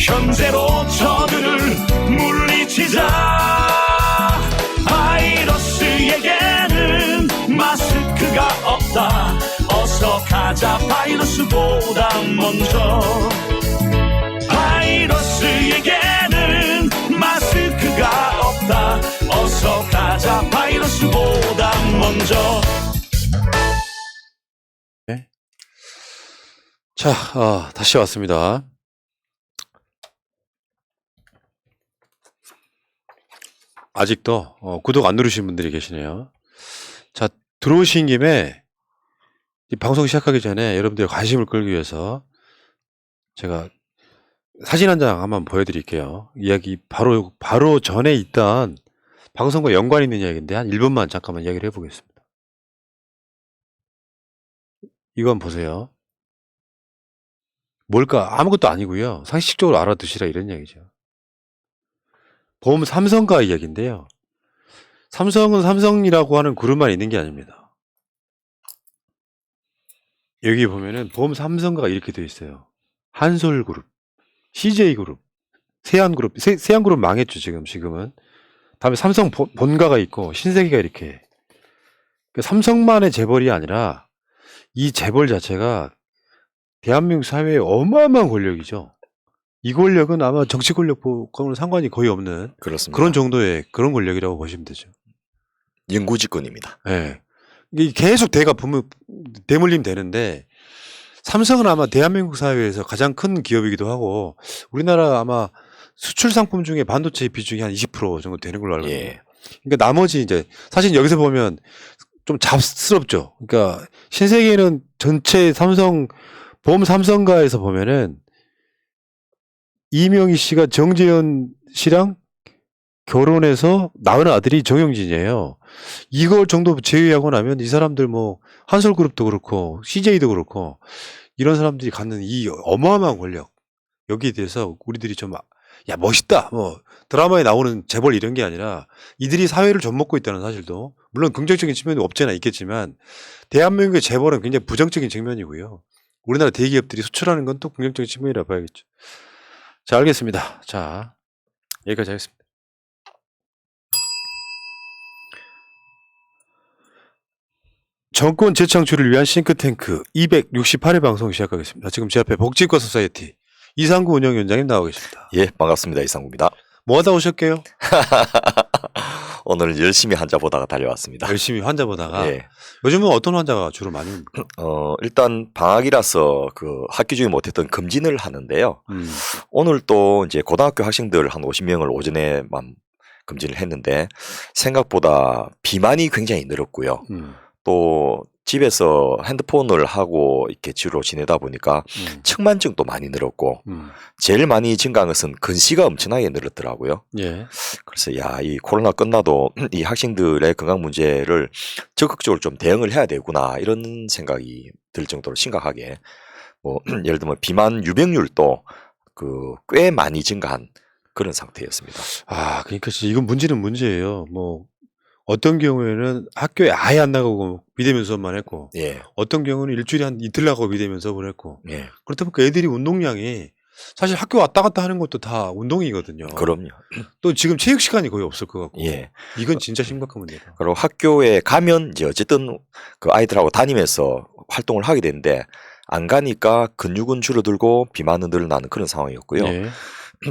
현재로 저들을 물리치자. 바이러스에게는 마스크가 없다. 어서 가자 바이러스보다 먼저. 바이러스에게는 마스크가 없다. 어서 가자 바이러스보다 먼저. 네. 자, 다시 왔습니다. 아직도 구독 안 누르신 분들이 계시네요. 자, 들어오신 김에 이 방송 시작하기 전에 여러분들의 관심을 끌기 위해서 제가 사진 한 장 한번 보여드릴게요. 이야기 바로 전에 있던 방송과 연관 있는 이야기인데 한 1분만 잠깐만 이야기를 해보겠습니다. 이건 보세요. 뭘까? 아무것도 아니고요. 상식적으로 알아두시라 이런 이야기죠. 보험 삼성가 이야기인데요. 삼성은 삼성이라고 하는 그룹만 있는 게 아닙니다. 여기 보면은 보험 삼성가가 이렇게 되어 있어요. 한솔그룹, CJ그룹, 세한그룹. 세한그룹 망했죠 지금은. 다음에 삼성 본가가 있고 신세계가 이렇게. 그러니까 삼성만의 재벌이 아니라 이 재벌 자체가 대한민국 사회에 어마어마한 권력이죠. 이 권력은 아마 정치 권력과는 상관이 거의 없는 그렇습니다. 그런 정도의 그런 권력이라고 보시면 되죠. 영구집권입니다. 네. 이게 계속 대물림 되는데 삼성은 아마 대한민국 사회에서 가장 큰 기업이기도 하고 우리나라 아마 수출 상품 중에 반도체 비중이 한 20% 정도 되는 걸로 알고 있어요. 예. 그러니까 나머지 이제 사실 여기서 보면 좀 잡스럽죠. 그러니까 신세계는 전체 보험 삼성가에서 보면은 이명희 씨가 정재현 씨랑 결혼해서 낳은 아들이 정영진이에요. 이걸 정도 제외하고 나면 이 사람들 뭐 한솔그룹도 그렇고 CJ도 그렇고 이런 사람들이 갖는 이 어마어마한 권력 여기에 대해서 우리들이 좀 야 멋있다 뭐 드라마에 나오는 재벌 이런 게 아니라 이들이 사회를 좀먹고 있다는 사실도 물론 긍정적인 측면도 없잖아 있겠지만 대한민국의 재벌은 굉장히 부정적인 측면이고요. 우리나라 대기업들이 수출하는 건 또 긍정적인 측면이라 봐야겠죠. 자, 알겠습니다. 자, 여기까지 하겠습니다. 정권 재창출을 위한 싱크탱크 268회 방송 시작하겠습니다. 지금 제 앞에 복지과 소사이어티 이상구 운영위원장님 나와 계십니다. 예, 반갑습니다. 이상구입니다. 뭐 하다 오셨게요? 오늘 열심히 환자 보다가 달려왔습니다. 열심히 환자 보다가. 예. 요즘은 어떤 환자가 주로 많이 옵니까? 일단 방학이라서 그 학기 중에 못했던 검진을 하는데요. 오늘 또 이제 고등학교 학생들 한 50명을 오전에만 검진을 했는데 생각보다 비만이 굉장히 늘었고요. 또 집에서 핸드폰을 하고 이렇게 주로 지내다 보니까 측만증도 많이 늘었고 제일 많이 증가한 것은 근시가 엄청나게 늘었더라고요. 예. 그래서 이 코로나 끝나도 이 학생들의 건강 문제를 적극적으로 좀 대응을 해야 되구나 이런 생각이 들 정도로 심각하게 뭐 예를 들면 비만 유병률도 꽤 많이 증가한 그런 상태였습니다. 그러니까 이건 문제는 문제예요. 뭐 어떤 경우에는 학교에 아예 안 나가고 비대면 수업만 했고, 예. 어떤 경우는 일주일에 한 이틀 나가고 비대면 수업을 했고, 예. 그렇다 보니까 애들이 운동량이 사실 학교 왔다 갔다 하는 것도 다 운동이거든요. 그럼요. 또 지금 체육 시간이 거의 없을 것 같고, 예. 이건 진짜 심각한 문제다. 그리고 학교에 가면 이제 어쨌든 그 아이들하고 다니면서 활동을 하게 되는데 안 가니까 근육은 줄어들고 비만은 늘어나는 그런 상황이었고요. 예.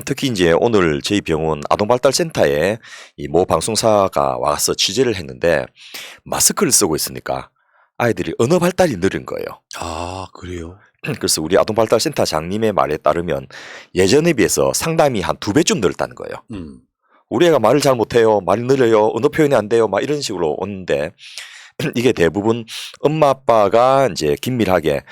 특히 이제 오늘 저희 병원 아동발달센터에 이 모 방송사가 와서 취재를 했는데 마스크를 쓰고 있으니까 아이들이 언어 발달이 느린 거예요. 그래요? 그래서 우리 아동발달센터 장님의 말에 따르면 예전에 비해서 상담이 한 2배쯤 늘었다는 거예요. 우리 애가 말을 잘 못해요. 말이 느려요. 언어 표현이 안 돼요. 막 이런 식으로 오는데 이게 대부분 엄마 아빠가 이제 긴밀하게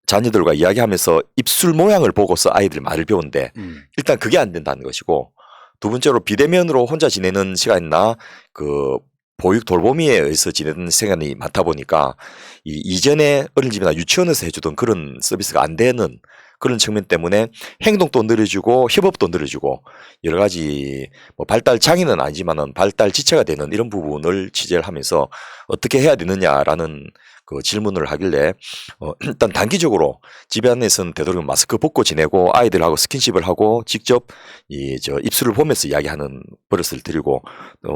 자녀들과 이야기하면서 입술 모양을 보고서 아이들 말을 배우는데 일단 그게 안 된다는 것이고 두 번째로 비대면으로 혼자 지내는 시간이나 보육 돌보미에 의해서 지내는 시간이 많다 보니까 이전에 어린이집이나 유치원에서 해주던 그런 서비스가 안 되는 그런 측면 때문에 행동도 느려지고 협업도 느려지고 여러 가지 뭐 발달 장애는 아니지만은 발달 지체가 되는 이런 부분을 취재를 하면서 어떻게 해야 되느냐라는 그 질문을 하길래 일단 단기적으로 집안에서는 되도록 마스크 벗고 지내고 아이들하고 스킨십을 하고 직접 입술을 보면서 이야기하는 버릇을 들이고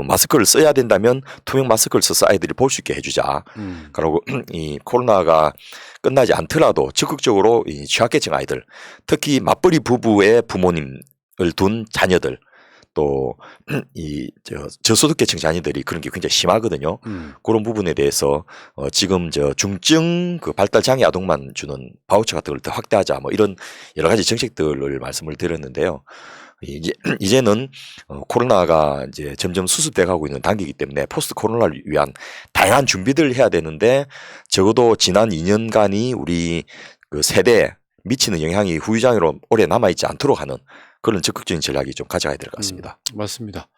마스크를 써야 된다면 투명 마스크를 써서 아이들이 볼 수 있게 해주자. 그리고 이 코로나가 끝나지 않더라도 적극적으로 이 취약계층 아이들, 특히 맞벌이 부부의 부모님을 둔 자녀들, 또 저소득계층 자녀들이 그런 게 굉장히 심하거든요. 그런 부분에 대해서 지금 중증 그 발달 장애 아동만 주는 바우처 같은 걸 더 확대하자, 뭐 이런 여러 가지 정책들을 말씀을 드렸는데요. 이제는 코로나가 이제 점점 수습돼 가고 있는 단계이기 때문에 포스트 코로나를 위한 다양한 준비들을 해야 되는데, 적어도 지난 2년간이 우리 그 세대에 미치는 영향이 후유장애로 오래 남아있지 않도록 하는 그런 적극적인 전략이 좀 가져가야 될 것 같습니다. 맞습니다.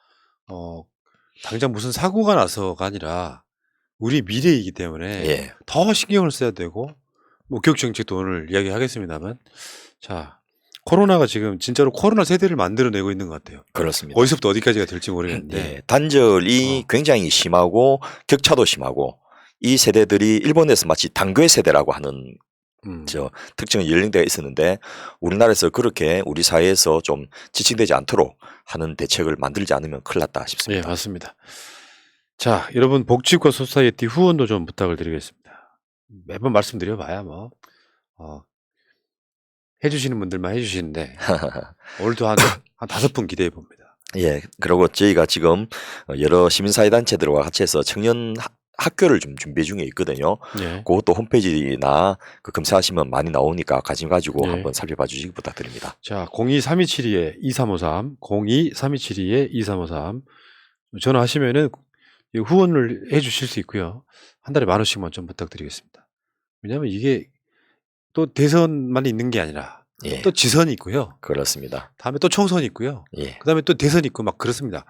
당장 무슨 사고가 나서가 아니라 우리 미래이기 때문에 예, 더 신경을 써야 되고, 뭐 교육정책도 오늘 이야기하겠습니다만, 자, 코로나가 지금 진짜로 코로나 세대를 만들어내고 있는 것 같아요. 그렇습니다. 어디서부터 어디까지가 될지 모르겠는데, 예, 단절이 굉장히 심하고 격차도 심하고, 이 세대들이 일본에서 마치 단교의 세대라고 하는 특정한 연령대가 있었는데, 우리나라에서 그렇게 우리 사회에서 좀 지칭되지 않도록 하는 대책을 만들지 않으면 큰일 났다 예, 싶습니다. 맞습니다. 자, 여러분 복지과 소사이어티 후원도 좀 부탁을 드리겠습니다. 매번 말씀드려봐야 뭐 해주시는 분들만 해주시는데 오늘도 한 5분 기대해 봅니다. 예, 그리고 저희가 지금 여러 시민사회단체들과 같이 해서 청년 학교를 좀 준비 중에 있거든요. 예. 그것도 홈페이지나 검색하시면 많이 나오니까 관심 가지고 예. 한번 살펴봐 주시기 부탁드립니다. 자, 02-3272-2353, 02-3272-2353 전화하시면은 후원을 해주실 수 있고요. 한 달에 10,000원씩만 좀 부탁드리겠습니다. 왜냐하면 이게 또 대선만 있는 게 아니라 예, 또 지선이 있고요. 그렇습니다. 다음에 또 총선이 있고요. 예, 그 다음에 또 대선이 있고 막 그렇습니다.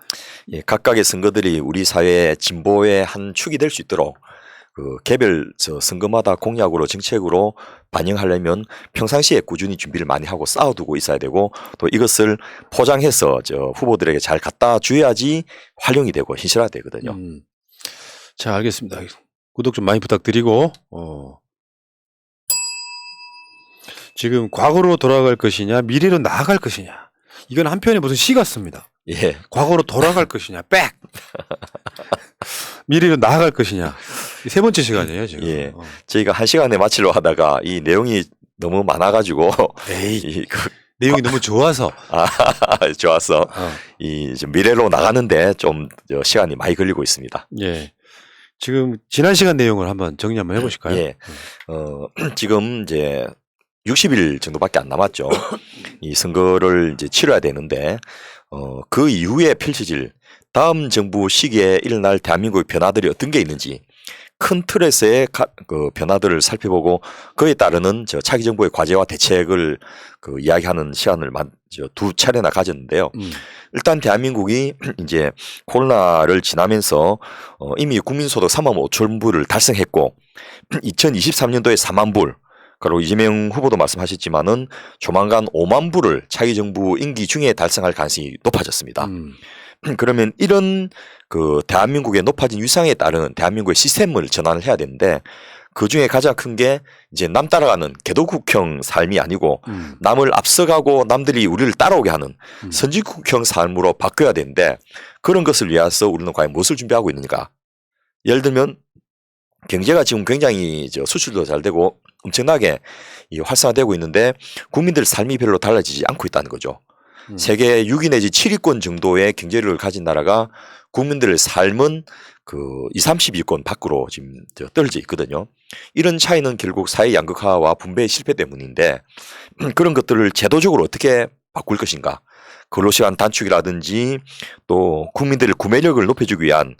예, 각각의 선거들이 우리 사회의 진보의 한 축이 될 수 있도록 그 개별 선거마다 공약으로 정책으로 반영하려면 평상시에 꾸준히 준비를 많이 하고 쌓아두고 있어야 되고, 또 이것을 포장해서 후보들에게 잘 갖다 줘야지 활용이 되고 현실화 되거든요. 자, 알겠습니다. 구독 좀 많이 부탁드리고, 지금 과거로 돌아갈 것이냐, 미래로 나아갈 것이냐. 이건 한편의 무슨 시 같습니다. 예, 과거로 돌아갈 것이냐, 백! 미래로 나아갈 것이냐. 세 번째 시간이에요, 지금. 예. 저희가 1시간에 마치려 하다가 이 내용이 너무 많아가지고 에이, 내용이 너무 좋아서. 좋았어. 좀 미래로 나가는데 좀 시간이 많이 걸리고 있습니다. 예. 지금 지난 시간 내용을 한번 정리 한번 해보실까요? 예. 지금 이제 60일 정도밖에 안 남았죠. 이 선거를 이제 치러야 되는데, 그 이후에 펼쳐질 다음 정부 시기에 일어날 대한민국의 변화들이 어떤 게 있는지 큰 틀에서의 그 변화들을 살펴보고 그에 따르는 차기 정부의 과제와 대책을 이야기하는 시간을 두 차례나 가졌는데요. 일단 대한민국이 이제 코로나를 지나면서 이미 국민소득 3만 5천 불을 달성했고, 2023년도에 4만 불, 그리고 이재명 후보도 말씀하셨지만은 조만간 5만 불을 차기 정부 임기 중에 달성할 가능성이 높아졌습니다. 그러면 이런 대한민국의 높아진 위상에 따른 대한민국의 시스템을 전환을 해야 되는데, 그 중에 가장 큰 게 이제 남 따라가는 개도국형 삶이 아니고 남을 앞서가고 남들이 우리를 따라오게 하는 선진국형 삶으로 바뀌어야 되는데, 그런 것을 위해서 우리는 과연 무엇을 준비하고 있는가? 예를 들면 경제가 지금 굉장히 수출도 잘 되고 엄청나게 활성화되고 있는데 국민들 삶이 별로 달라지지 않고 있다는 거죠. 세계 6위 내지 7위권 정도의 경제력을 가진 나라가 국민들의 삶은 20, 30위권 밖으로 지금 떨어져 있거든요. 이런 차이는 결국 사회 양극화와 분배의 실패 때문인데, 그런 것들을 제도적으로 어떻게 바꿀 것인가? 근로시간 단축이라든지 또 국민들의 구매력을 높여주기 위한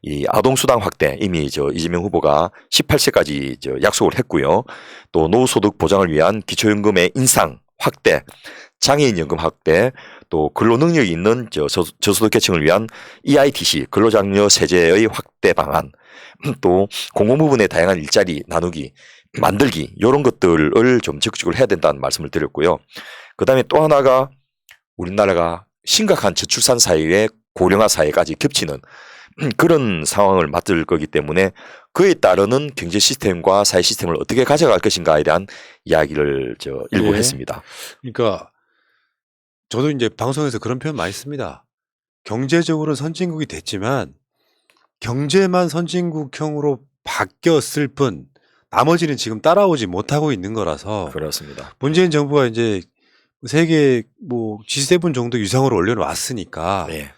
이 아동수당 확대, 이미 이재명 후보가 18세까지 약속을 했고요. 또 노후소득 보장을 위한 기초연금의 인상 확대, 장애인연금 확대, 또 근로능력이 있는 저소득계층을 위한 EITC 근로장려 세제의 확대 방안, 또 공공부문의 다양한 일자리 나누기, 만들기, 이런 것들을 좀 적극적으로 해야 된다는 말씀을 드렸고요. 그 다음에 또 하나가 우리나라가 심각한 저출산 사회에 고령화 사회까지 겹치는 그런 상황을 맞을 거기 때문에 그에 따르는 경제 시스템과 사회 시스템을 어떻게 가져갈 것인가에 대한 이야기를 일부 예. 했습니다. 그러니까 저도 이제 방송에서 그런 표현 많이 씁니다. 경제적으로는 선진국이 됐지만 경제만 선진국형으로 바뀌었을 뿐 나머지는 지금 따라오지 못하고 있는 거라서 그렇습니다. 문재인 정부가 이제 세계 뭐 G7 정도 유상으로 올려놨으니까 네.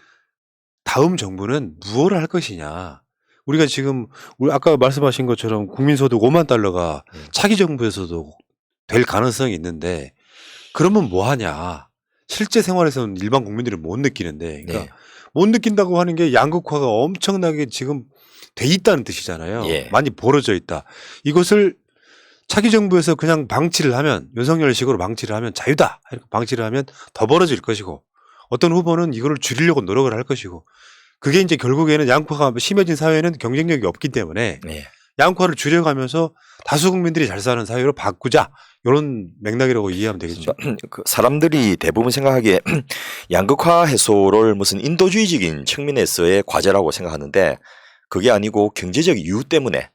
다음 정부는 무엇을 할 것이냐. 우리가 지금 아까 말씀하신 것처럼 국민소득 5만 달러가 차기 정부에서도 될 가능성이 있는데 그러면 뭐 하냐. 실제 생활에서는 일반 국민들은 못 느끼는데 그러니까 네. 못 느낀다고 하는 게 양극화가 엄청나게 지금 돼 있다는 뜻이잖아요. 예. 많이 벌어져 있다. 이것을 차기 정부에서 그냥 방치를 하면 윤석열식으로 방치를 하면 자유다. 이렇게 방치를 하면 더 벌어질 것이고 어떤 후보는 이거를 줄이려고 노력을 할 것이고 그게 이제 결국에는 양극화가 심해진 사회는 경쟁력이 없기 때문에 네. 양극화를 줄여가면서 다수 국민들이 잘 사는 사회로 바꾸자. 이런 맥락이라고 이해하면 되겠죠. 그 사람들이 대부분 생각하기에 양극화 해소를 무슨 인도주의적인 측면에서의 과제라고 생각하는데 그게 아니고 경제적 이유 때문에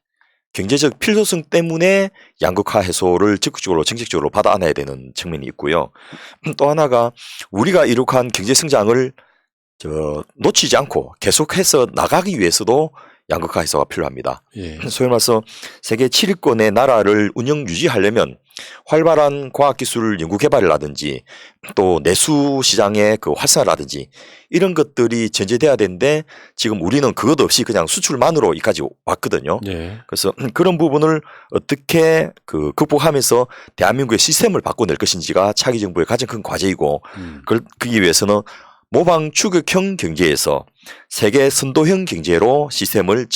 경제적 필요성 때문에 양극화 해소를 적극적으로 정책적으로 받아 안아야 되는 측면이 있고요. 또 하나가 우리가 이룩한 경제 성장을 놓치지 않고 계속해서 나가기 위해서도 양극화 해소가 필요합니다. 예. 소위 말해서 세계 7위권의 나라를 운영 유지하려면 활발한 과학기술 연구개발이라든지 또 내수 시장의 그 활성화라든지 이런 것들이 전제돼야 되는데 지금 우리는 그것 없이 그냥 수출만으로 여기까지 왔거든요. 예. 그래서 그런 부분을 어떻게 극복하면서 대한민국의 시스템을 바꿔낼 것인지가 차기 정부의 가장 큰 과제이고 그러기 위해서는 모방 추격형 경제에서 세계 선도형 경제로 시스템을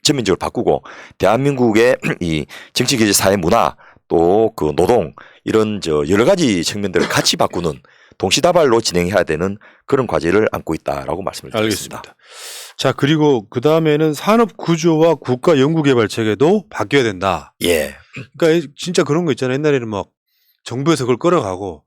전면적으로 바꾸고 대한민국의 이 정치, 경제, 사회, 문화 또 그 노동 이런 여러 가지 측면들을 같이 바꾸는 동시다발로 진행해야 되는 그런 과제를 안고 있다라고 말씀을 드리겠습니다. 알겠습니다. 자, 그리고 그 다음에는 산업 구조와 국가 연구개발 체계도 바뀌어야 된다. 예. 그러니까 진짜 그런 거 있잖아요. 옛날에는 막 정부에서 그걸 끌어가고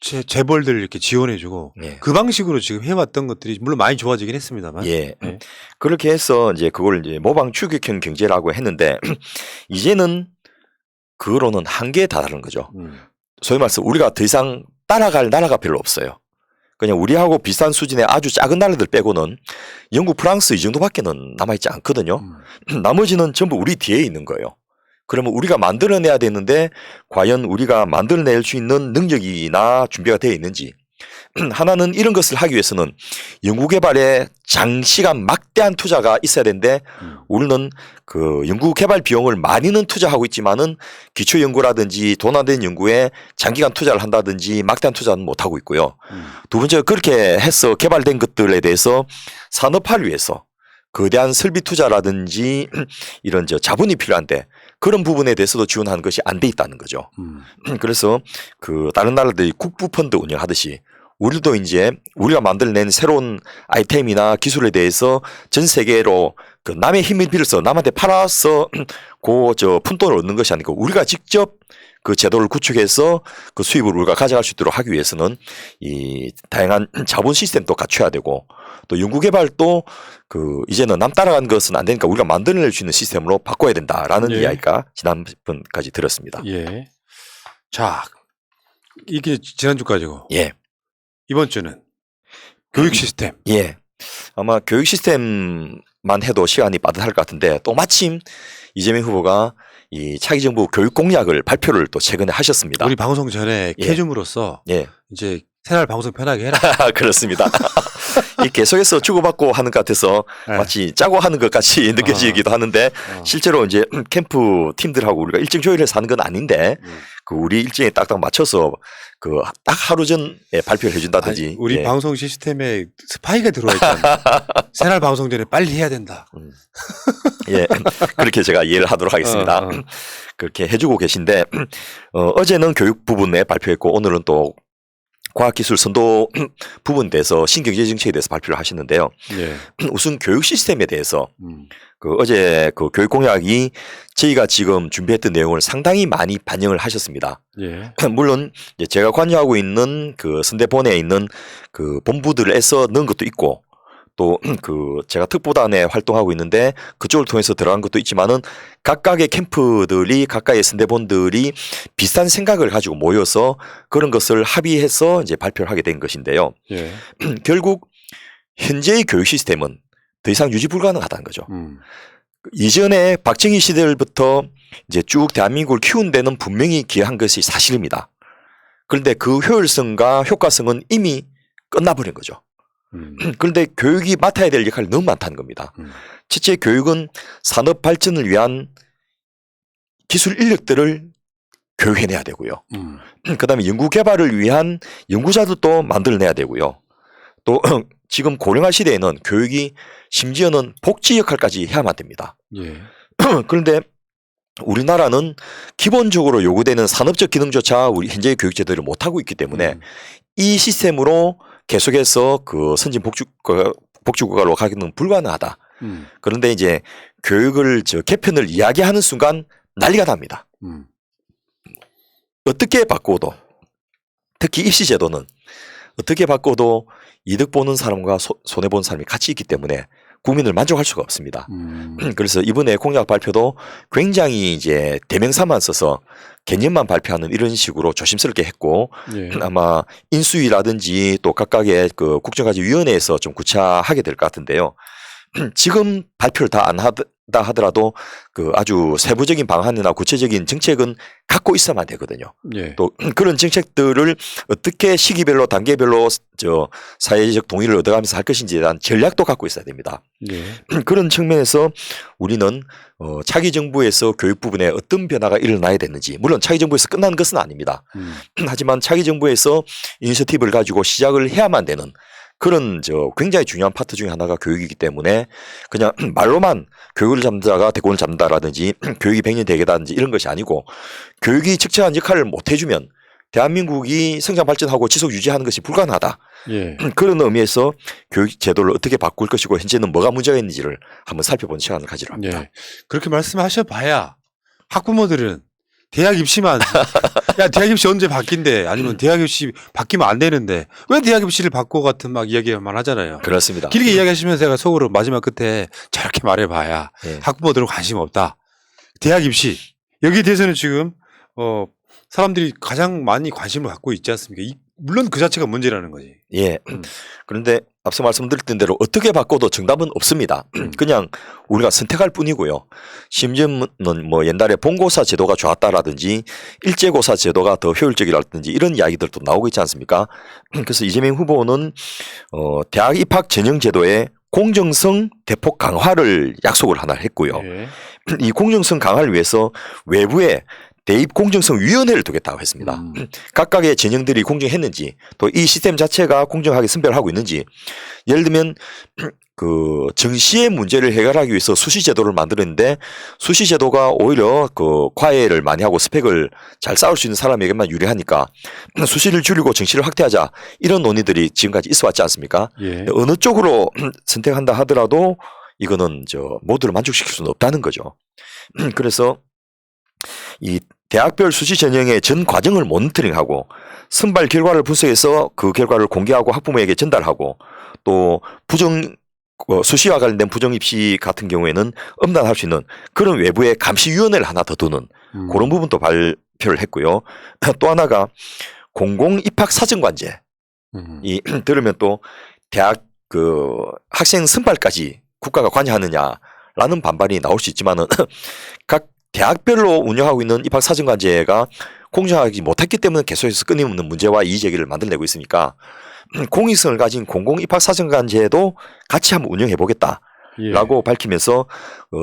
재벌들 이렇게 지원해주고 예. 그 방식으로 지금 해왔던 것들이 물론 많이 좋아지긴 했습니다만. 예. 네. 그렇게 해서 이제 그걸 이제 모방 추격형 경제라고 했는데 이제는 그거로는 한계에 다다른 거죠. 소위 말해서 우리가 더 이상 따라갈 나라가 별로 없어요. 그냥 우리하고 비슷한 수준의 아주 작은 나라들 빼고는 영국, 프랑스 이 정도밖에는 남아있지 않거든요. 나머지는 전부 우리 뒤에 있는 거예요. 그러면 우리가 만들어내야 되는데 과연 우리가 만들어낼 수 있는 능력이나 준비가 되어 있는지 하나는 이런 것을 하기 위해서는 연구개발에 장시간 막대한 투자가 있어야 되는데 우리는 그 연구개발 비용을 많이는 투자하고 있지만은 기초연구라든지 돈 안 된 연구에 장기간 투자를 한다든지 막대한 투자는 못하고 있고요. 두 번째가 그렇게 해서 개발된 것들에 대해서 산업화를 위해서 거대한 설비 투자라든지 이런 자본이 필요한데 그런 부분에 대해서도 지원하는 것이 안 돼 있다는 거죠. 그래서 그 다른 나라들이 국부 펀드 운영하듯이 우리도 이제 우리가 만들어낸 새로운 아이템이나 기술에 대해서 전 세계로 그 남의 힘을 빌어서 남한테 팔아서 푼돈을 얻는 것이 아니고 우리가 직접 그 제도를 구축해서 그 수입을 우리가 가져갈 수 있도록 하기 위해서는 이 다양한 자본 시스템도 갖춰야 되고 또 연구개발도 그 이제는 남 따라간 것은 안 되니까 우리가 만들어낼 수 있는 시스템으로 바꿔야 된다라는 예. 이야기가 지난번까지 들었습니다. 예. 자, 이게 지난주까지고. 예. 이번 주는 교육 시스템. 예. 아마 교육 시스템만 해도 시간이 빠듯할 것 같은데 또 마침 이재명 후보가 이 차기 정부 교육 공약을 발표를 또 최근에 하셨습니다. 우리 방송 전에 예. 캐줌으로서 예. 이제 새날 방송 편하게 해라. 그렇습니다. 이 계속해서 주고받고 하는 것 같아서 네. 마치 짜고 하는 것 같이 느껴지기도 하는데 실제로 이제 캠프 팀들하고 우리가 일정 조율해서 하는 건 아닌데 그 우리 일정에 딱딱 맞춰서 그 딱 하루 전에 발표를 해준다든지 아니, 우리 예. 방송 시스템에 스파이가 들어와 있다. 새날 방송 전에 빨리 해야 된다. 예, 그렇게 제가 이해를 하도록 하겠습니다. 그렇게 해주고 계신데 어제는 교육 부분에 발표했고 오늘은 또 과학기술 선도 부분에 대해서 신경제 정책에 대해서 발표를 하시는데요. 예. 우선 교육 시스템에 대해서 그 어제 그 교육 공약이 저희가 지금 준비했던 내용을 상당히 많이 반영을 하셨습니다. 예. 물론 이제 제가 관여하고 있는 그 선대본에 있는 그 본부들에서 넣은 것도 있고 또 그 제가 특보단에 활동하고 있는데 그쪽을 통해서 들어간 것도 있지만은 각각의 캠프들이 각각의 선대본들이 비슷한 생각을 가지고 모여서 그런 것을 합의해서 이제 발표를 하게 된 것인데요. 예. 결국 현재의 교육 시스템은 더 이상 유지 불가능하다는 거죠. 이전에 박정희 시대부터 이제 쭉 대한민국을 키운 데는 분명히 기여한 것이 사실입니다. 그런데 그 효율성과 효과성은 이미 끝나버린 거죠. 그런데 교육이 맡아야 될 역할이 너무 많다는 겁니다. 첫째, 교육은 산업 발전을 위한 기술 인력들을 교육해내야 되고요. 그다음에 연구 개발을 위한 연구자들도 만들어내야 되고요. 또 지금 고령화 시대에는 교육이 심지어는 복지 역할까지 해야만 됩니다. 예. 그런데 우리나라는 기본적으로 요구되는 산업적 기능조차 우리 현재의 교육제도를 못하고 있기 때문에 이 시스템으로 계속해서 그 선진 복지국가로 가기는 불가능하다. 그런데 이제 교육을 개편을 이야기하는 순간 난리가 납니다. 어떻게 바꿔도 특히 입시제도는 어떻게 바꿔도 이득 보는 사람과 손해 보는 사람이 같이 있기 때문에 국민을 만족할 수가 없습니다. 그래서 이번에 공약 발표도 굉장히 이제 대명사만 써서 개념만 발표하는 이런 식으로 조심스럽게 했고 예. 아마 인수위라든지 또 각각의 그 국정과제위원회에서 좀 구체화하게 될 것 같은데요. 지금 발표를 다 안 한다 하더라도 그 아주 세부적인 방안이나 구체적인 정책은 갖고 있어야만 되거든요. 예. 또 그런 정책들을 어떻게 시기별로 단계별로 사회적 동의를 얻어가면서 할 것인지에 대한 전략도 갖고 있어야 됩니다. 예. 그런 측면에서 우리는 차기 정부에서 교육 부분에 어떤 변화가 일어나야 되는지 물론 차기 정부에서 끝난 것은 아닙니다. 하지만 차기 정부에서 이니셔티브를 가지고 시작을 해야만 되는 그런 굉장히 중요한 파트 중에 하나가 교육이기 때문에 그냥 말로만 교육을 잡다가 대권을 잡는다라든지 교육이 100년 대계다든지 이런 것이 아니고 교육이 적절한 역할을 못 해주면 대한민국이 성장 발전하고 지속 유지하는 것이 불가능하다. 예. 그런 의미에서 교육 제도를 어떻게 바꿀 것이고 현재는 뭐가 문제가 있는지를 한번 살펴보는 시간을 가지려 합니다. 예. 그렇게 말씀하셔봐야 학부모들은 대학 입시만 야 대학 입시 언제 바뀐대 아니면 대학 입시 바뀌면 안 되는데 왜 대학 입시를 바꿔 같은 막 이야기만 하잖아요. 그렇습니다. 길게 이야기하시면서 제가 속으로 마지막 끝에 저렇게 말해봐야 예. 학부모들은 관심 없다. 대학 입시 여기에 대해서는 지금 사람들이 가장 많이 관심을 갖고 있지 않습니까? 물론 그 자체가 문제라는 거지. 예. 그런데 앞서 말씀드렸던 대로 어떻게 바꿔도 정답은 없습니다. 그냥 우리가 선택할 뿐이고요. 심지어는 뭐 옛날에 본고사 제도가 좋았다라든지 일제고사 제도가 더 효율적이라든지 이런 이야기들도 나오고 있지 않습니까? 그래서 이재명 후보는 대학 입학 전형 제도의 공정성 대폭 강화를 약속을 하나 했고요. 예. 이 공정성 강화를 위해서 외부에 대입 공정성 위원회를 두겠다고 했습니다. 각각의 전형들이 공정했는지 또 이 시스템 자체가 공정하게 선별을 하고 있는지 예를 들면 그 정시의 문제를 해결하기 위해서 수시 제도를 만들었는데 수시 제도가 오히려 그 과외를 많이 하고 스펙을 잘 쌓을 수 있는 사람에게만 유리하니까 수시를 줄이고 정시를 확대하자 이런 논의들이 지금까지 있어 왔지 않습니까? 예. 어느 쪽으로 선택한다 하더라도 이거는 모두를 만족시킬 수는 없다는 거죠. 그래서 이 대학별 수시 전형의 전 과정을 모니터링하고 선발 결과를 분석해서 그 결과를 공개하고 학부모에게 전달하고 또 수시와 관련된 부정 입시 같은 경우에는 엄단할 수 있는 그런 외부의 감시위원회를 하나 더 두는 그런 부분도 발표를 했고요. 또 하나가 공공 입학 사정관제. 이 들으면 또 대학 그 학생 선발까지 국가가 관여하느냐라는 반발이 나올 수 있지만은 각 대학별로 운영하고 있는 입학사정관제가 공정하지 못했기 때문에 계속해서 끊임없는 문제와 이의제기를 만들어내고 있으니까 공익성을 가진 공공 입학사정관제도 같이 한번 운영해보겠다라고 밝히면서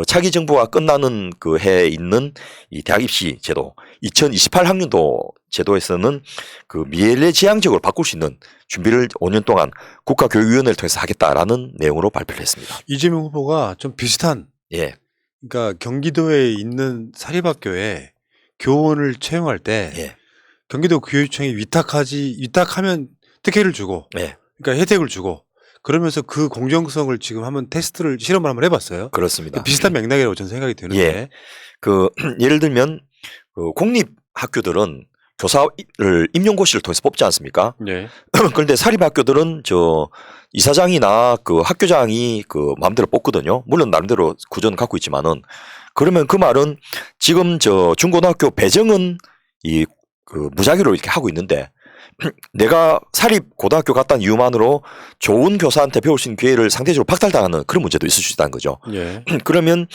차기 정부가 끝나는 그 해에 있는 이 대학 입시 제도 2028학년도 제도에서는 그 미래지향적으로 바꿀 수 있는 준비를 5년 동안 국가교육위원회를 통해서 하겠다라는 내용으로 발표를 했습니다. 이재명 후보가 좀 비슷한 예. 그러니까 경기도에 있는 사립학교에 교원을 채용할 때 예. 경기도 교육청이 위탁하면 특혜를 주고 예. 그러니까 혜택을 주고 그러면서 그 공정성을 지금 한번 테스트를 실험을 한번 해봤어요. 그렇습니다. 비슷한 맥락이라고 저는 생각이 드는데 예. 예를 들면 그 공립 학교들은 교사를 임용고시를 통해서 뽑지 않습니까? 네. 그런데 사립학교들은 이사장이나 그 학교장이 그 마음대로 뽑거든요. 물론 나름대로 구조는 갖고 있지만은 그러면 그 말은 지금 저 중고등학교 배정은 이 그 무작위로 이렇게 하고 있는데 내가 사립 고등학교 갔다는 이유만으로 좋은 교사한테 배울 수 있는 기회를 상대적으로 박탈당하는 그런 문제도 있을 수 있다는 거죠. 예. 그러면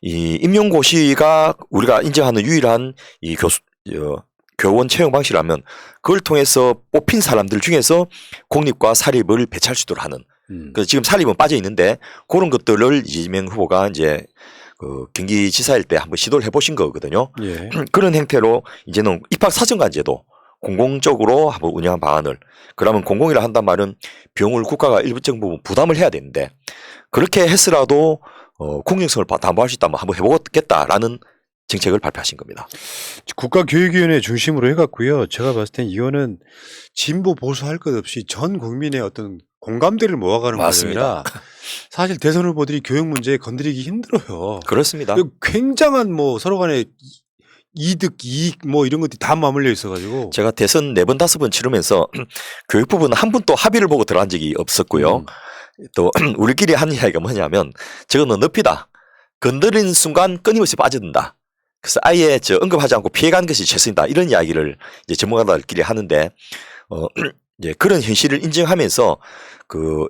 이 임용고시가 우리가 인정하는 유일한 이 교원 채용 방식이라면 그걸 통해서 뽑힌 사람들 중에서 공립과 사립을 배치할 수 있도록 하는. 그래서 지금 사립은 빠져 있는데 그런 것들을 이재명 후보가 이제 그 경기지사일 때 한번 시도를 해보신 거거든요. 예. 그런 행태로 이제는 입학사정관제도 공공적으로 한번 운영한 방안을 그러면 공공이라 한단 말은 비용을 국가가 일정 부분 부담을 해야 되는데 그렇게 했으라도 공정성을 담보할 수 있다면 한번 해보겠다라는 정책을 발표하신 겁니다. 국가교육위원회 중심으로 해갖고요. 제가 봤을 땐 이거는 진보 보수 할 것 없이 전 국민의 어떤 공감대를 모아가는 맞습니다. 과정이라 사실 대선 후보들이 교육 문제에 건드리기 힘들어요. 그렇습니다. 굉장한 뭐 서로 간에 이득, 이익 뭐 이런 것들이 다 맞물려 있어가지고 제가 대선 4번, 5번 치르면서 교육 부분은 한 번도 합의를 보고 들어간 적이 없었고요. 또 우리끼리 하는 이야기가 뭐냐면 저거는 늪이다. 건드리는 순간 끊임없이 빠져든다. 그래서 아예 언급하지 않고 피해가는 것이 최선이다. 이런 이야기를 이제 전문가들끼리 하는데 이제 그런 현실을 인정하면서 그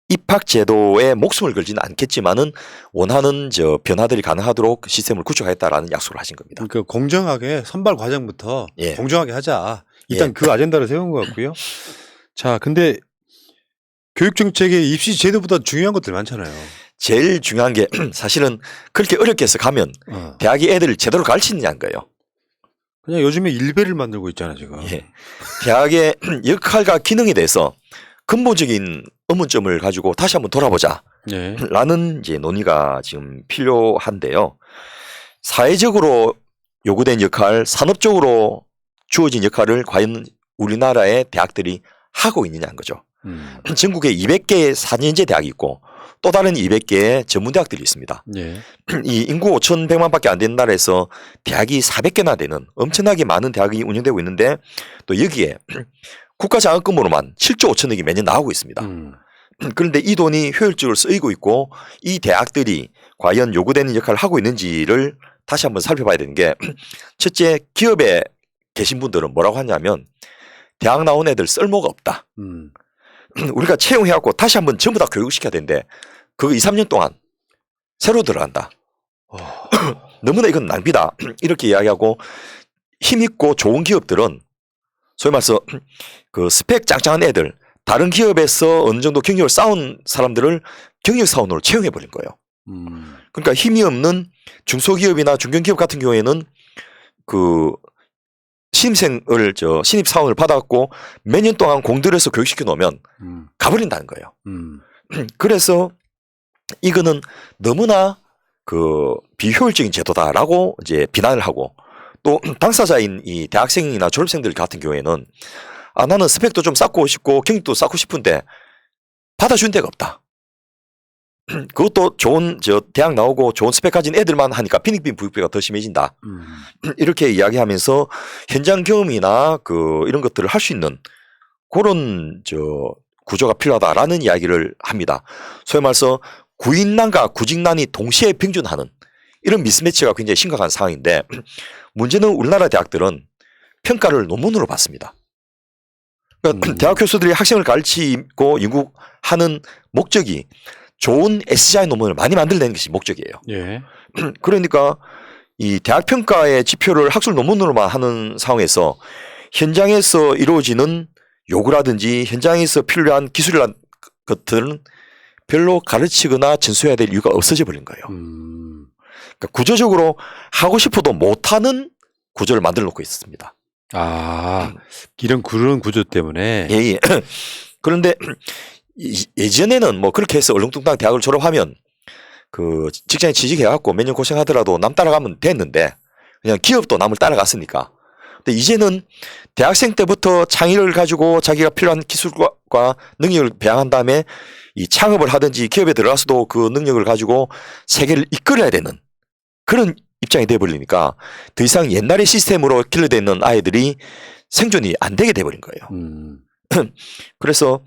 입학 제도에 목숨을 걸지는 않겠지만은 원하는 변화들이 가능하도록 시스템을 구축하겠다라는 약속을 하신 겁니다. 그러니까 공정하게 선발 과정부터 예. 공정하게 하자. 일단 예. 그 아젠다를 세운 것 같고요. 자, 근데 교육 정책의 입시 제도보다 중요한 것들 많잖아요. 제일 중요한 게 사실은 그렇게 어렵게 해서 가면 대학이 애들을 제대로 가르치느냐는 거예요. 그냥 요즘에 일배를 만들고 있잖아 지금. 예. 대학의 역할과 기능에 대해서 근본적인 의문점을 가지고 다시 한번 돌아보자. 네. 라는 이제 논의가 지금 필요한데요. 사회적으로 요구된 역할, 산업적으로 주어진 역할을 과연 우리나라의 대학들이 하고 있느냐는 거죠. 전국에 200개의 4년제 대학이 있고 또 다른 200개의 전문대학들이 있습니다. 네. 이 인구 5,100만밖에 안 되는 나라에서 대학이 400개나 되는 엄청나게 많은 대학이 운영되고 있는데 또 여기에 국가장학금으로만 7조 5천억이 매년 나오고 있습니다. 그런데 이 돈이 효율적으로 쓰이고 있고 이 대학들이 과연 요구되는 역할을 하고 있는지를 다시 한번 살펴봐야 되는 게 첫째 기업에 계신 분들은 뭐라고 하냐면 대학 나온 애들 쓸모가 없다. 우리가 채용해갖고 다시 한번 전부 다 교육을 시켜야 되는데 그거 2, 3년 동안 새로 들어간다. 너무나 이건 낭비다. 이렇게 이야기하고 힘있고 좋은 기업들은 소위 말해서 그 스펙 짱짱한 애들 다른 기업에서 어느 정도 경력을 쌓은 사람들을 경력사원으로 채용해버린 거예요. 그러니까 힘이 없는 중소기업이나 중견기업 같은 경우에는 그 신입사원을 받아갖고 몇 년 동안 공들여서 교육시켜 놓으면 가버린다는 거예요. 그래서 이거는 너무나 그 비효율적인 제도다라고 이제 비난을 하고 또 당사자인 이 대학생이나 졸업생들 같은 경우에는 나는 스펙도 좀 쌓고 싶고 경력도 쌓고 싶은데 받아준 데가 없다. 그것도 좋은 대학 나오고 좋은 스펙 가진 애들만 하니까 빈익빈 부익부가 더 심해진다. 이렇게 이야기하면서 현장 경험이나 이런 것들을 할 수 있는 그런 구조가 필요하다라는 이야기를 합니다. 소위 말해서 구인난과 구직난이 동시에 병존하는 이런 미스매치가 굉장히 심각한 상황인데 문제는 우리나라 대학들은 평가를 논문으로 받습니다. 그러니까 대학 교수들이 학생을 가르치고 연구하는 목적이 좋은 SGI 논문을 많이 만들어내는 것이 목적이에요. 예. 그러니까 이 대학 평가의 지표를 학술 논문으로만 하는 상황에서 현장에서 이루어지는 요구라든지 현장에서 필요한 기술이라는 것들은 별로 가르치거나 전수해야 될 이유가 없어져 버린 거예요. 그러니까 구조적으로 하고 싶어도 못하는 구조를 만들어 놓고 있습니다. 이런 그런 구조 때문에. 예. 그런데 예전에는 뭐 그렇게 해서 얼렁뚱땅 대학을 졸업하면 그 직장에 취직해갖고 몇 년 고생하더라도 남 따라가면 됐는데 그냥 기업도 남을 따라갔으니까. 근데 이제는 대학생 때부터 창의력을 가지고 자기가 필요한 기술과 능력을 배양한 다음에 이 창업을 하든지 기업에 들어가서도 그 능력을 가지고 세계를 이끌어야 되는 그런 입장이 돼버리니까 더 이상 옛날의 시스템으로 길러져 있는 아이들이 생존이 안 되게 돼버린 거예요. 그래서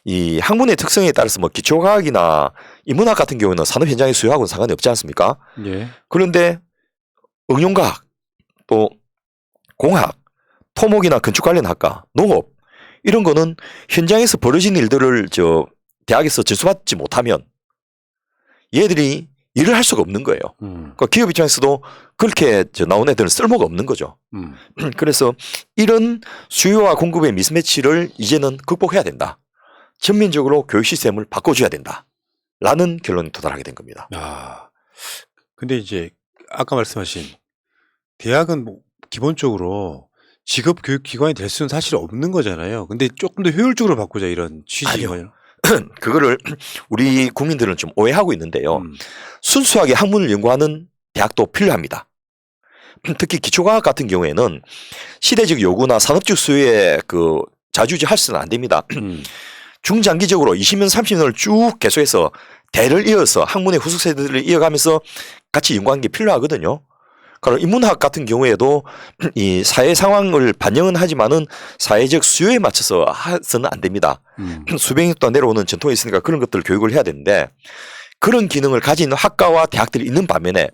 이 학문의 특성에 따라서 뭐 기초과학이나 인문학 같은 경우는 산업 현장의 수요하고는 상관이 없지 않습니까? 예. 그런데 응용과학, 또 공학, 토목이나 건축 관련 학과, 농업 이런 거는 현장에서 벌어진 일들을 대학에서 전수받지 못하면 얘들이 일을 할 수가 없는 거예요. 그러니까 기업 입장에서도 그렇게 나온 애들은 쓸모가 없는 거죠. 그래서 이런 수요와 공급의 미스매치를 이제는 극복해야 된다. 전면적으로 교육 시스템을 바꿔줘야 된다. 라는 결론에 도달하게 된 겁니다. 아, 근데 이제 아까 말씀하신 대학은 뭐 기본적으로 직업 교육 기관이 될 수는 사실 없는 거잖아요. 근데 조금 더 효율적으로 바꾸자 이런 취지인가요? 그거를 우리 국민들은 좀 오해하고 있는데요. 순수하게 학문을 연구하는 대학도 필요합니다. 특히 기초과학 같은 경우에는 시대적 요구나 산업적 수요에 좌지우지할 수는 안 됩니다. 중장기적으로 20년, 30년을 쭉 계속해서 대를 이어서 학문의 후속 세대들을 이어가면서 같이 연구하는 게 필요하거든요. 그럼 인문학 같은 경우에도 이 사회 상황을 반영은 하지만은 사회적 수요에 맞춰서 해서는 안 됩니다. 수백 년 동안 내려오는 전통이 있으니까 그런 것들을 교육을 해야 되는데 그런 기능을 가진 학과와 대학들이 있는 반면에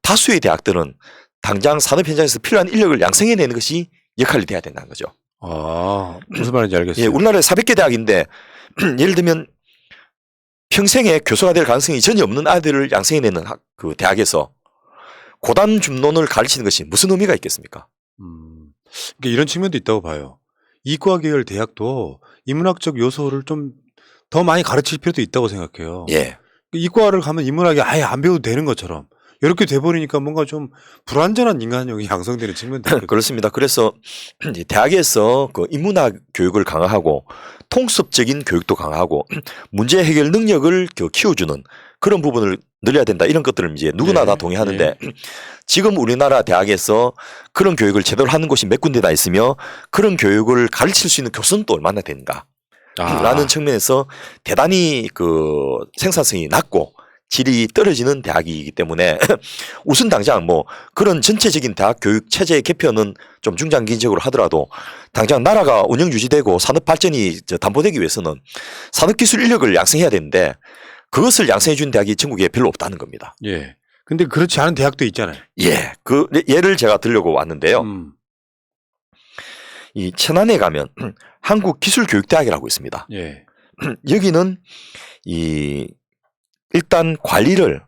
다수의 대학들은 당장 산업 현장에서 필요한 인력을 양성해내는 것이 역할이 돼야 된다는 거죠. 아, 무슨 말인지 알겠어요. 예, 우리나라에 400개 대학인데 예를 들면 평생에 교수가 될 가능성이 전혀 없는 아이들을 양성해내는 그 대학에서 고단 중론을 가르치는 것이 무슨 의미가 있겠습니까? 그러니까 이런 측면도 있다고 봐요. 이과 계열 대학도 인문학적 요소를 좀 더 많이 가르칠 필요도 있다고 생각해요. 예. 이과를 가면 인문학이 아예 안 배워도 되는 것처럼 이렇게 돼버리니까 뭔가 좀 불완전한 인간력이 양성되는 측면도 있거든요. 그렇습니다. 그래서 대학에서 그 인문학 교육을 강화하고 통습적인 교육도 강화하고 문제 해결 능력을 키워주는 그런 부분을 늘려야 된다. 이런 것들을 이제 누구나 다 동의하는데 지금 우리나라 대학에서 그런 교육을 제대로 하는 곳이 몇 군데나 있으며 그런 교육을 가르칠 수 있는 교수는 또 얼마나 되는가. 라는 측면에서 대단히 생산성이 낮고 질이 떨어지는 대학이기 때문에 우선 당장 뭐 그런 전체적인 대학 교육 체제의 개편은 좀 중장기적으로 하더라도 당장 나라가 운영 유지되고 산업 발전이 담보되기 위해서는 산업기술 인력을 양성해야 되는데 그것을 양성해 준 대학이 전국에 별로 없다는 겁니다. 예. 근데 그렇지 않은 대학도 있잖아요. 예. 그 예를 제가 들려고 왔는데요. 이 천안에 가면 한국기술교육대학이라고 있습니다. 예. 여기는 일단 관리를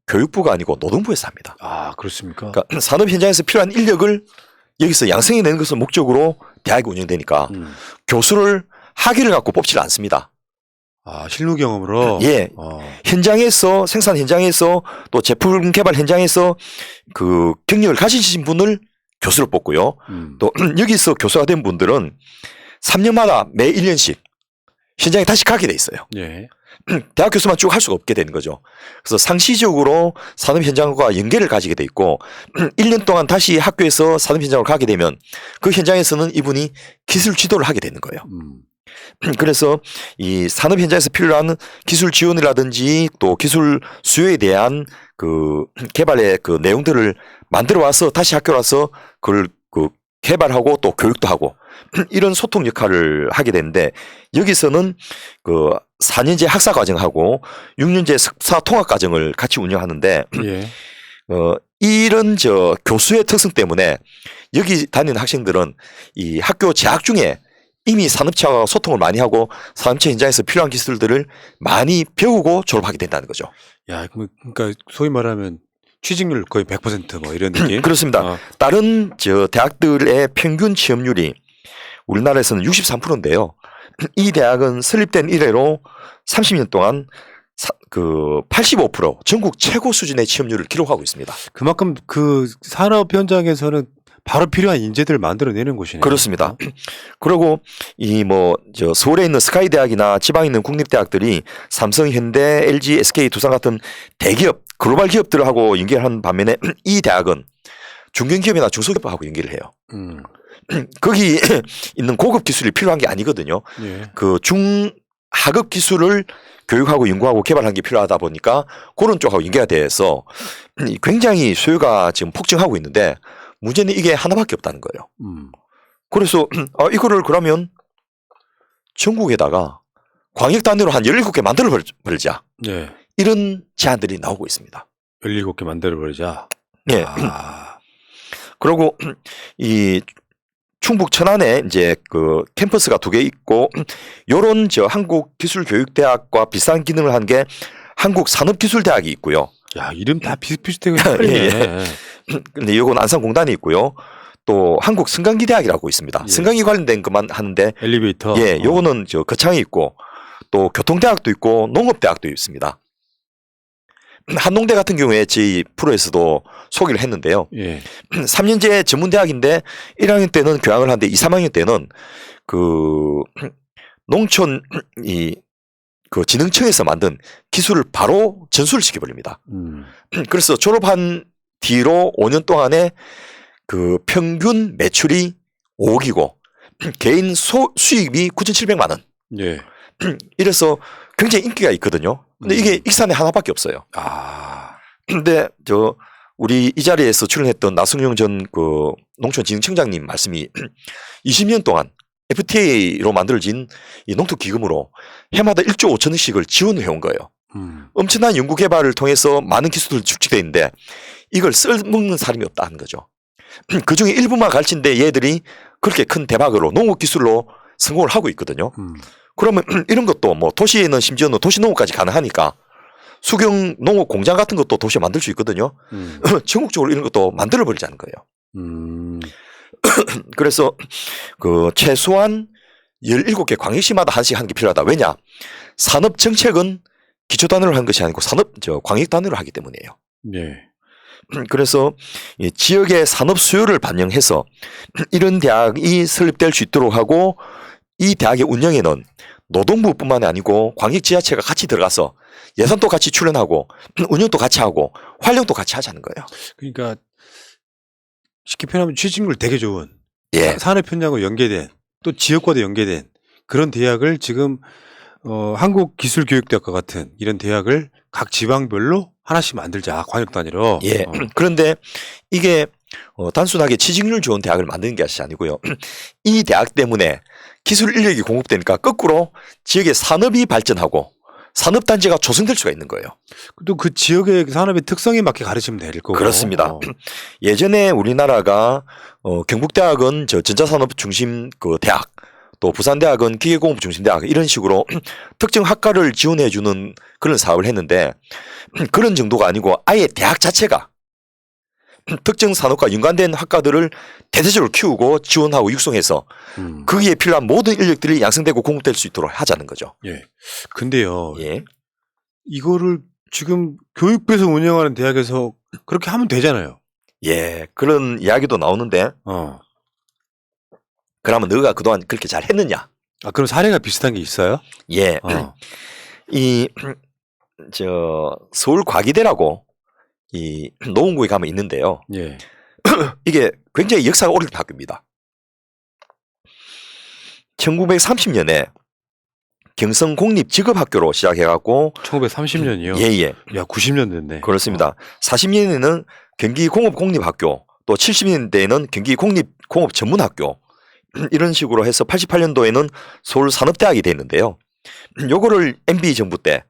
교육부가 아니고 노동부에서 합니다. 아, 그렇습니까? 그러니까 산업 현장에서 필요한 인력을 여기서 양성해내는 것을 목적으로 대학이 운영되니까 교수를 학위를 갖고 뽑지를 않습니다. 아, 실무 경험으로? 예. 현장에서, 생산 현장에서 또 제품 개발 현장에서 그 경력을 가지신 분을 교수를 뽑고요. 또 여기서 교수가 된 분들은 3년마다 매 1년씩 현장에 다시 가게 돼 있어요. 예. 대학 교수만 쭉 할 수가 없게 되는 거죠. 그래서 상시적으로 산업 현장과 연계를 가지게 돼 있고 1년 동안 다시 학교에서 산업 현장으로 가게 되면 그 현장에서는 이분이 기술 지도를 하게 되는 거예요. 그래서 이 산업 현장에서 필요한 기술 지원이라든지 또 기술 수요에 대한 그 개발의 그 내용들을 만들어 와서 다시 학교 와서 그걸 개발하고 또 교육도 하고 이런 소통 역할을 하게 되는데 여기서는 그 4년제 학사 과정하고 6년제 석사 통합 과정을 같이 운영하는데 예. 이런 교수의 특성 때문에 여기 다니는 학생들은 이 학교 재학 중에 이미 산업체와 소통을 많이 하고 산업체 현장에서 필요한 기술들을 많이 배우고 졸업하게 된다는 거죠. 야, 그러니까 소위 말하면 취직률 거의 100%뭐 이런 느낌? 그렇습니다. 다른 대학들의 평균 취업률이 우리나라에서는 63%인데요. 이 대학은 설립된 이래로 30년 동안 85% 전국 최고 수준의 취업률을 기록하고 있습니다. 그만큼 그 산업 현장에서는 바로 필요한 인재들을 만들어내는 곳이네요. 그렇습니다. 그리고 서울에 있는 스카이 대학이나 지방에 있는 국립대학들이 삼성, 현대, LG, SK, 두산 같은 대기업, 글로벌 기업들하고 연결하는 반면에 이 대학은 중견기업이나 중소기업하고 연결을 해요. 거기 있는 고급 기술이 필요한 게 아니거든요. 예. 그 중하급 기술을 교육하고 연구하고 개발하는 게 필요하다 보니까 그런 쪽하고 연계가 돼서 굉장히 수요가 지금 폭증하고 있는데 문제는 이게 하나밖에 없다는 거예요. 그래서 이거를 그러면 전국에다가 광역 단위로 한 17개 만들어 버리자. 네. 이런 제안들이 나오고 있습니다. 17개 만들어 버리자. 예. 아. 그리고 이 충북 천안에 이제 그 캠퍼스가 2개 있고 요런 한국기술교육대학과 비슷한 기능을 한 게 한국산업기술대학이 있고요. 야, 이름 다 비슷비슷해. 헷갈리네. 근데 요건 안산공단이 있고요. 또 한국승강기대학이라고 있습니다. 예. 승강기 관련된 것만 하는데 엘리베이터. 예, 요거는 거창이 있고 또 교통대학도 있고 농업대학도 있습니다. 한농대 같은 경우에 저희 프로에서도 소개를 했는데요. 예. 3년제 전문대학인데 1학년 때는 교양을 하는데 2, 3학년 때는 그 농촌 그 진흥청에서 만든 기술을 바로 전수를 시켜버립니다. 그래서 졸업한 뒤로 5년 동안에 그 평균 매출이 5억이고 개인 수입이 9,700만 원. 예. 이래서 굉장히 인기가 있거든요. 근데 이게 익산에 하나밖에 없어요. 아. 근데 우리 이 자리에서 출연했던 나승용 전 그 농촌진흥청장님 말씀이 20년 동안 FTA로 만들어진 이 농토기금으로 해마다 1조 5천억씩을 지원해 온 거예요. 엄청난 연구 개발을 통해서 많은 기술들이 축적돼 있는데 이걸 써먹는 사람이 없다는 거죠. 그 중에 일부만 가르친데 얘들이 그렇게 큰 대박으로 농업 기술로 성공을 하고 있거든요. 그러면 이런 것도 뭐 도시에는 심지어는 도시농업까지 가능하니까 수경 농업 공장 같은 것도 도시에 만들 수 있거든요. 전국적으로 이런 것도 만들어 버리자는 거예요. 그래서 그 최소한 17개 광역시마다 한씩 하는 게 필요하다. 왜냐? 산업 정책은 기초 단위로 하는 것이 아니고 광역 단위로 하기 때문이에요. 네. 그래서 이 지역의 산업 수요를 반영해서 이런 대학이 설립될 수 있도록 하고 이 대학의 운영에는 노동부뿐만 아니고 광역 지자체가 같이 들어가서 예산도 같이 출연하고 운영도 같이 하고 활용도 같이 하자는 거예요. 그러니까 쉽게 표현하면 취직률 되게 좋은 예. 산업 현장과 연계된 또 지역과도 연계된 그런 대학을 지금 한국기술교육대학과 같은 이런 대학을 각 지방별로 하나씩 만들자 광역 단위로. 예. 그런데 이게 단순하게 취직률 좋은 대학을 만드는 게 아니고요. 이 대학 때문에 기술 인력이 공급되니까 거꾸로 지역의 산업이 발전하고 산업단지가 조성될 수가 있는 거예요. 또 그 지역의 산업의 특성에 맞게 가르치면 될 거고. 그렇습니다. 예전에 우리나라가 경북대학은 전자산업 중심 그 대학, 또 부산대학은 기계공업 중심 대학 이런 식으로 특정 학과를 지원해 주는 그런 사업을 했는데 그런 정도가 아니고 아예 대학 자체가 특정 산업과 연관된 학과들을 대대적으로 키우고 지원하고 육성해서 거기에 필요한 모든 인력들이 양성되고 공급될 수 있도록 하자는 거죠. 예. 근데요. 예. 이거를 지금 교육부에서 운영하는 대학에서 그렇게 하면 되잖아요. 예. 그런 이야기도 나오는데 그러면 너가 그동안 그렇게 잘 했느냐? 아, 그럼 사례가 비슷한 게 있어요? 예. 서울 과기대라고 이 노원구에 가면 있는데요. 예. 이게 굉장히 역사가 오래된 학교입니다. 1930년에 경성공립직업학교로 시작해갖고 1930년이요? 예예. 야, 90년 됐네. 그렇습니다. 40년에는 경기공업공립학교, 또 70년대에는 경기공립공업전문학교 이런 식으로 해서 88년도에는 서울산업대학이 됐는데요. 요거를 MB 정부 때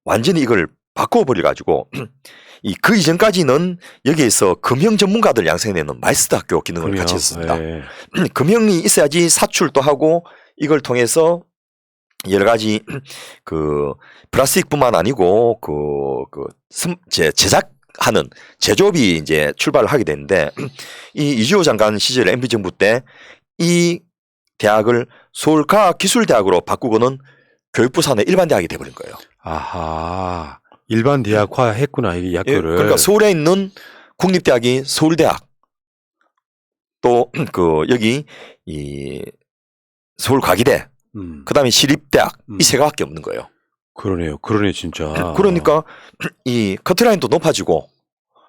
완전히 이걸 바꿔버려가지고 그 이전까지는 여기에서 금형 전문가들 양성해내는 마이스터 학교 기능을 같이 했습니다. 예. 금형이 있어야지 사출도 하고 이걸 통해서 여러 가지 그 플라스틱뿐만 아니고 제작하는 제조업이 이제 출발을 하게 됐는데 이 이주호 장관 시절 MB 정부 때 이 대학을 서울과학기술대학으로 바꾸고는 교육부 산의 일반 대학이 돼버린 거예요. 아하. 일반 대학화 했구나, 이 학교를. 예, 그러니까 서울에 있는 국립대학이 서울대학, 또 여기 서울과기대, 그다음에 시립대학 이 세 개밖에 없는 거예요. 그러네요. 그러네 진짜. 그러니까 이 커트라인도 높아지고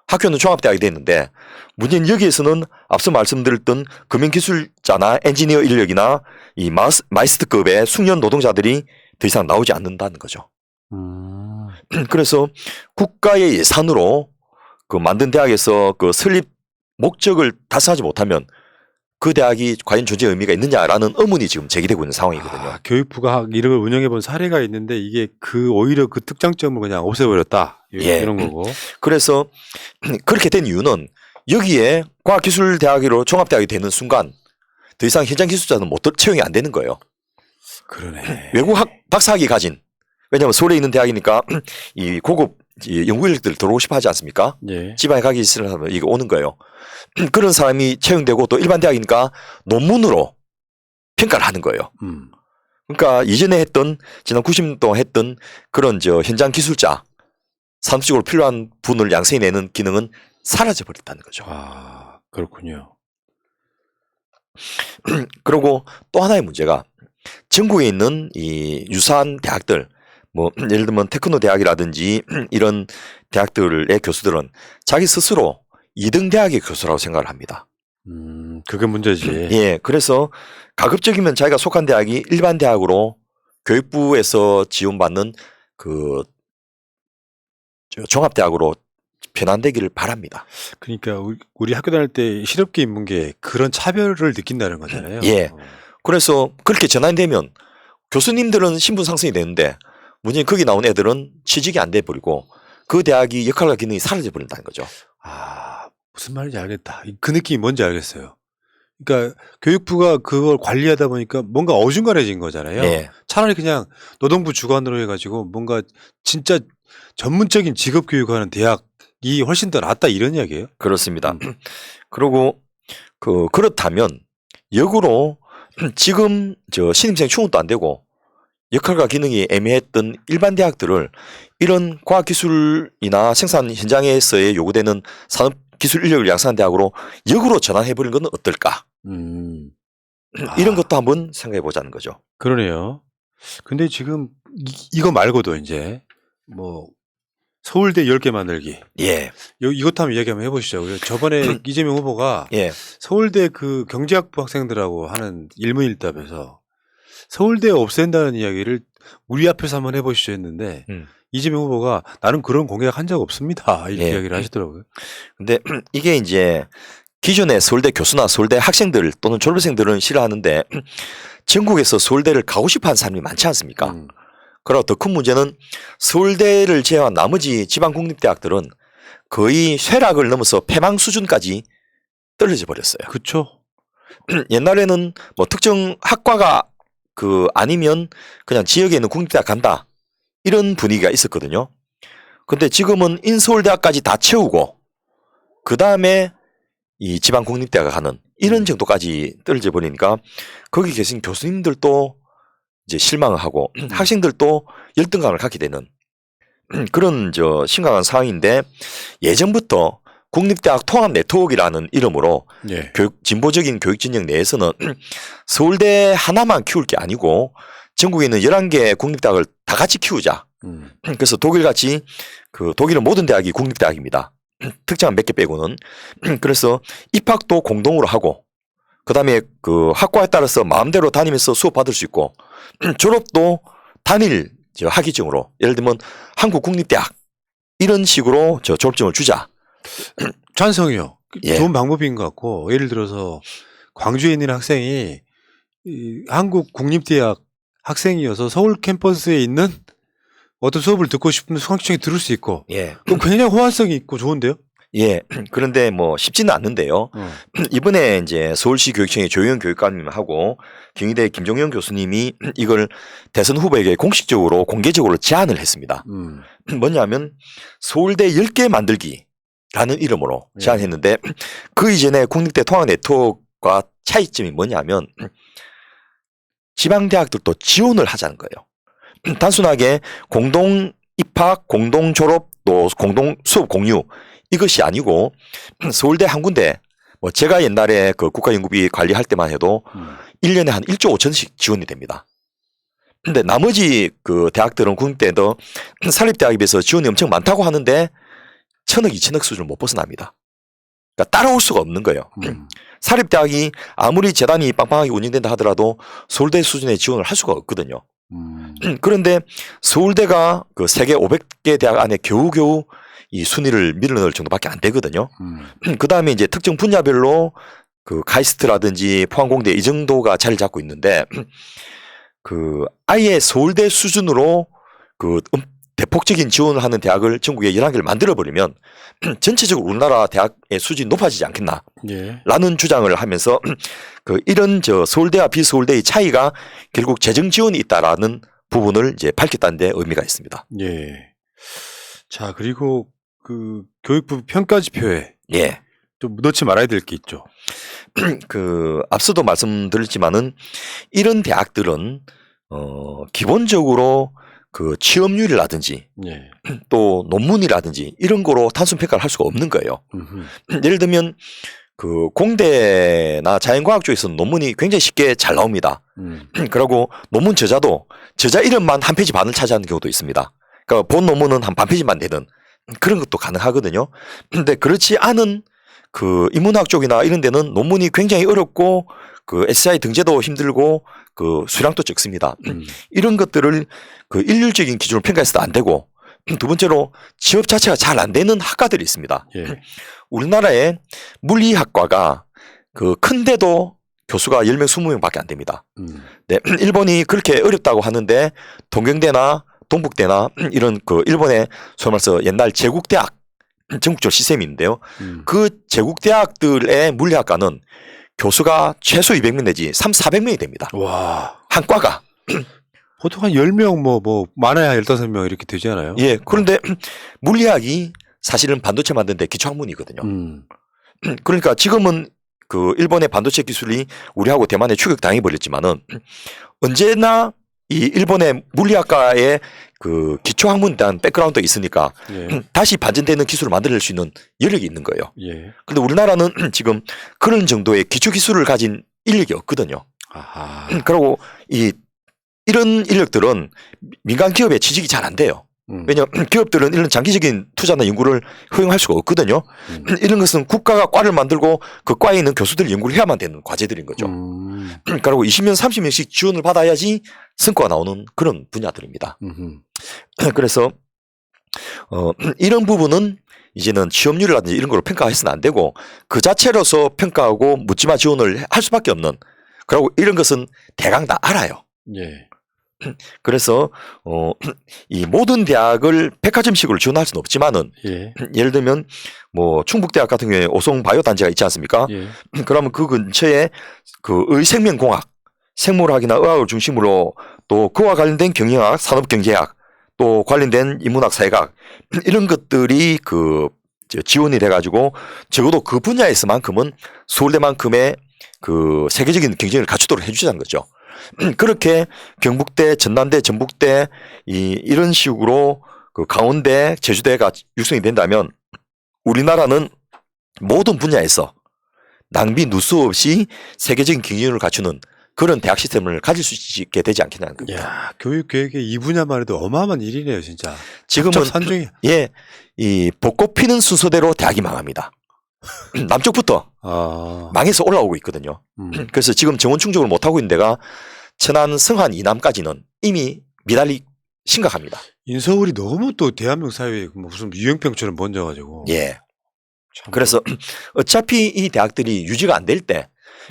학교는 종합대학이 됐는데 문제는 여기에서는 앞서 말씀드렸던 금융기술자나 엔지니어 인력이나 이 마이스터급의 숙련 노동자들이 더 이상 나오지 않는다는 거죠. 그래서 국가의 예산으로 만든 대학에서 설립 목적을 달성하지 못하면 그 대학이 과연 존재 의미가 있느냐라는 의문이 지금 제기되고 있는 상황이거든요. 교육부가 이런 걸 운영해 본 사례가 있는데 이게 오히려 그 특장점을 그냥 없애버렸다. 예. 이런 거고. 그래서 그렇게 된 이유는 여기에 과학기술대학으로 종합대학이 되는 순간 더 이상 현장 기술자는 못 채용이 안 되는 거예요. 그러네. 외국 박사학위 가진, 왜냐하면 서울에 있는 대학이니까 이 고급 연구 인력들 들어오고 싶어 하지 않습니까? 예. 지방에 가기 싫으면 이거 오는 거예요. 그런 사람이 채용되고 또 일반 대학이니까 논문으로 평가를 하는 거예요. 그러니까 이전에 했던 지난 90년 동안 했던 그런 현장 기술자 산업적으로 필요한 분을 양성해내는 기능은 사라져 버렸다는 거죠. 아, 그렇군요. 그리고 또 하나의 문제가 전국에 있는 이 유사한 대학들, 뭐 예를 들면 테크노 대학이라든지 이런 대학들의 교수들은 자기 스스로 2등 대학의 교수라고 생각을 합니다. 그게 문제지. 예, 그래서 가급적이면 자기가 속한 대학이 일반 대학으로 교육부에서 지원받는 그 종합대학으로 변환되기를 바랍니다. 그러니까 우리 학교 다닐 때 실업계 인문계 그런 차별을 느낀다는 거잖아요. 예. 그래서 그렇게 전환되면 교수님들은 신분 상승이 되는데 문제는 거기 나온 애들은 취직이 안 돼 버리고 그 대학이 역할과 기능이 사라져 버린다는 거죠. 아, 무슨 말인지 알겠다. 그 느낌이 뭔지 알겠어요. 그러니까 교육부가 그걸 관리하다 보니까 뭔가 어중간해진 거잖아요. 예. 차라리 그냥 노동부 주관으로 해가지고 뭔가 진짜 전문적인 직업 교육하는 대학이 훨씬 더 낫다 이런 이야기예요. 그렇습니다. 그리고 그렇다면 역으로 지금 신입생 충원도 안 되고 역할과 기능이 애매했던 일반 대학들을 이런 과학기술이나 생산 현장에서의 요구되는 산업기술 인력을 양성한 대학으로 역으로 전환해버리는 건 어떨까? 이런 것도 한번 생각해 보자는 거죠. 그러네요. 근데 지금 이거 말고도 이제 뭐 서울대 10개 만들기. 예. 이것도 한번 이야기 한번 해보시죠. 저번에 이재명 후보가 예. 서울대 그 경제학부 학생들하고 하는 일문일답에서 서울대 없앤다는 이야기를 우리 앞에서 한번 해보시죠 했는데 이재명 후보가 나는 그런 공약 한 적 없습니다. 이렇게 예. 이야기를 하시더라고요. 근데 이게 이제 기존의 서울대 교수나 서울대 학생들 또는 졸업생들은 싫어하는데 전국에서 서울대를 가고 싶어 하는 사람이 많지 않습니까? 그리고 더 큰 문제는 서울대를 제외한 나머지 지방 국립대학들은 거의 쇠락을 넘어서 폐망 수준까지 떨어져 버렸어요. 그렇죠. 옛날에는 뭐 특정 학과가 아니면 그냥 지역에 있는 국립대학 간다 이런 분위기가 있었거든요. 근데 지금은 인서울대학까지 다 채우고 그 다음에 이 지방 국립대학을 가는 이런 정도까지 떨어져 버리니까 거기 계신 교수님들도 이제 실망을 하고 학생들도 열등감을 갖게 되는 그런 심각한 상황인데 예전부터 국립대학 통합 네트워크라는 이름으로 예. 진보적인 교육 진영 내에서는 서울대 하나만 키울 게 아니고 전국에 있는 11개 국립대학을 다 같이 키우자. 그래서 독일같이 독일은 모든 대학이 국립대학입니다. 특정한 몇 개 빼고는. 그래서 입학도 공동으로 하고 그다음에 학과에 따라서 마음대로 다니면서 수업 받을 수 있고 졸업도 단일 학위증으로 예를 들면 한국국립대학 이런 식으로 졸업증을 주자. 찬성이요. 예. 좋은 방법인 것 같고 예를 들어서 광주에 있는 학생이 한국국립대학 학생이어서 서울 캠퍼스에 있는 어떤 수업을 듣고 싶으면 수강청에 들을 수 있고 예. 그럼 굉장히 호환성이 있고 좋은데요? 예. 그런데 뭐 쉽지는 않는데요. 이번에 이제 서울시 교육청의 조영 교육감님하고 경희대 김종영 교수님이 이걸 대선 후보에게 공식적으로 공개적으로 제안을 했습니다. 뭐냐면 서울대 10개 만들기라는 이름으로 제안했는데 그 이전에 국립대 통합 네트워크와 차이점이 뭐냐면 지방대학들도 지원을 하자는 거예요. 단순하게 공동 입학, 공동 졸업, 또 공동 수업 공유 이것이 아니고 서울대 한 군데 뭐 제가 옛날에 국가연구비 관리할 때만 해도 1년에 한 1조 5천씩 지원이 됩니다. 근데 나머지 대학들은 국립대도 사립대학에 비해서 지원이 엄청 많다고 하는데 1,000억, 2,000억 수준을 못 벗어납니다. 그러니까 따라올 수가 없는 거예요. 사립대학이 아무리 재단이 빵빵하게 운영된다 하더라도 서울대 수준의 지원을 할 수가 없거든요. 그런데 서울대가 세계 500개 대학 안에 겨우겨우 이 순위를 밀어넣을 정도밖에 안 되거든요. 그 다음에 이제 특정 분야별로 그 카이스트라든지 포항공대 이 정도가 자리를 잡고 있는데 그 아예 서울대 수준으로 그 대폭적인 지원을 하는 대학을 전국에 11개를 만들어버리면 전체적으로 우리나라 대학의 수준이 높아지지 않겠나 예. 라는 주장을 하면서 그 이런 저 서울대와 비서울대의 차이가 결국 재정 지원이 있다라는 부분을 이제 밝혔다는 데 의미가 있습니다. 예. 자, 그리고 그 교육부 평가 지표에 예. 좀 넣지 말아야 될 게 있죠. 그 앞서도 말씀드렸지만은 이런 대학들은 기본적으로 그 취업률이라든지 예. 또 논문이라든지 이런 거로 단순 평가를 할 수가 없는 거예요. 예를 들면 그 공대나 자연과학 쪽에서는 논문이 굉장히 쉽게 잘 나옵니다. 그리고 논문 저자도 저자 이름만 한 페이지 반을 차지하는 경우도 있습니다. 그러니까 본 논문은 한 반 페이지만 되는 그런 것도 가능하거든요. 근데 그렇지 않은 그 인문학 쪽이나 이런 데는 논문이 굉장히 어렵고 그 SCI 등재도 힘들고 그 수량도 적습니다. 이런 것들을 그 일률적인 기준으로 평가해서도 안 되고 두 번째로 취업 자체가 잘 안 되는 학과들이 있습니다. 예. 우리나라에 물리학과가 그 큰데도 교수가 10명, 20명밖에 안 됩니다. 네, 일본이 그렇게 어렵다고 하는데 동경대나 동북대나 이런 그 일본의 소위 말해서 옛날 제국대학 전국적 시스템이 있는데요. 그 제국대학들의 물리학과는 교수가 최소 200명 내지 400명이 됩니다. 와. 한 과가. 보통 한 10명 뭐 많아야 15명 이렇게 되지 않아요? 예. 그런데 물리학이 사실은 반도체 만드는데 기초학문이거든요. 그러니까 지금은 그 일본의 반도체 기술이 우리하고 대만에 추격당해 버렸지만은 언제나 이 일본의 물리학과의 그 기초학문에 대한 백그라운드가 있으니까 예. 다시 반전되는 기술을 만들어낼 수 있는 여력이 있는 거예요. 예. 그런데 우리나라는 지금 그런 정도의 기초 기술을 가진 인력이 없거든요. 아하. 그리고 이런 인력들은 민간 기업에 취직이 잘 안 돼요. 왜냐하면 기업들은 이런 장기적인 투자나 연구를 허용할 수가 없거든요. 이런 것은 국가가 과를 만들고 그 과에 있는 교수들이 연구를 해야만 되는 과제들인 거죠. 그리고 20명, 30명씩 지원을 받아야지 성과가 나오는 그런 분야들입니다. 그래서 이런 부분은 이제는 취업률이라든지 이런 걸로 평가해서는 안 되고 그 자체로서 평가하고 묻지마 지원을 할 수밖에 없는 그리고 이런 것은 대강 다 알아요. 예. 그래서 이 모든 대학을 백화점식으로 지원할 수는 없지만은 예. 예를 들면 뭐 충북대학 같은 경우에 오송 바이오 단지가 있지 않습니까? 예. 그러면 그 근처에 그 의생명공학, 생물학이나 의학을 중심으로 또 그와 관련된 경영학, 산업경제학, 또 관련된 인문학, 사회학 이런 것들이 그 지원이 돼가지고 적어도 그 분야에서만큼은 서울대만큼의 그 세계적인 경쟁을 갖추도록 해주자는 거죠. 그렇게 경북대, 전남대, 전북대 이런 식으로 그 강원대, 제주대가 육성이 된다면 우리나라는 모든 분야에서 낭비 누수 없이 세계적인 경쟁력을 갖추는 그런 대학 시스템을 가질 수 있게 되지 않겠냐는 겁니다. 야, 교육 계획의 이 분야만 해도 어마어마한 일이네요, 진짜. 지금은 산중이. 예, 이 벚꽃 피는 순서대로 대학이 망합니다. 남쪽부터 망해서 올라오고 있거든요. 그래서 지금 정원 충족을 못 하고 있는 데가 천안, 성안 이남까지는 이미 미달이 심각합니다. 인서울이 너무 또 대한민국 사회에 무슨 유형병처럼 번져가지고. 예. 참 그래서 어차피 이 대학들이 유지가 안 될 때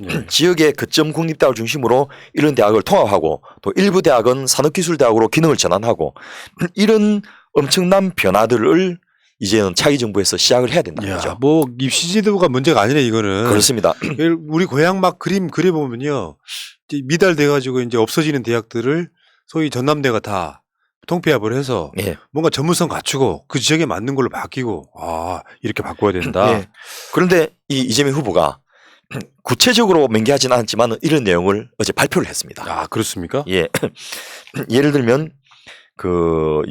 예. 지역의 거점 국립대학을 중심으로 이런 대학을 통합하고 또 일부 대학은 산업기술대학으로 기능을 전환하고 이런 엄청난 변화들을 이제는 차기 정부에서 시작을 해야 된다는 야, 거죠. 뭐 입시제도가 문제가 아니네 이거는. 그렇습니다. 우리 고향 막 그림 그려보면요, 이제 미달돼가지고 이제 없어지는 대학들을 소위 전남대가 다 통폐합을 해서 예. 뭔가 전문성 갖추고 그 지역에 맞는 걸로 바뀌고 이렇게 바꿔야 된다. 예. 그런데 이 이재명 후보가 구체적으로 맹기하지는 않았지만 이런 내용을 어제 발표를 했습니다. 아, 그렇습니까? 예. 예를 들면 그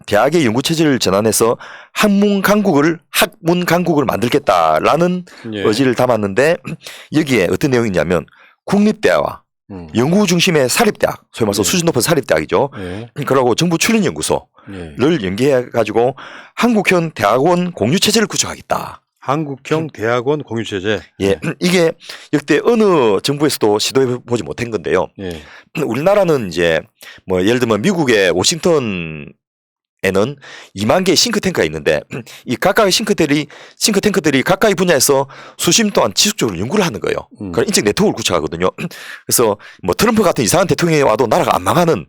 대학의 연구 체제를 전환해서 학문 강국을 만들겠다라는 예. 의지를 담았는데 여기에 어떤 내용이 있냐면 국립대와 연구 중심의 사립대학, 소위 말해서 예. 수준 높은 사립대학이죠. 예. 그러고 정부 출연연구소를 예. 연계해 가지고 한국형 대학원 공유 체제를 구축하겠다. 한국형 대학원 공유체제. 예, 이게 역대 어느 정부에서도 시도해 보지 못한 건데요. 예. 우리나라는 이제 뭐 예를 들면 미국의 워싱턴 에는 2만 개의 싱크탱크가 있는데 이 각각의 싱크탱크들이 각각의 분야에서 수십 년 동안 지속적으로 연구를 하는 거예요. 그런 인적 네트워크를 구축하거든요. 그래서 뭐 트럼프 같은 이상한 대통령이 와도 나라가 안 망하는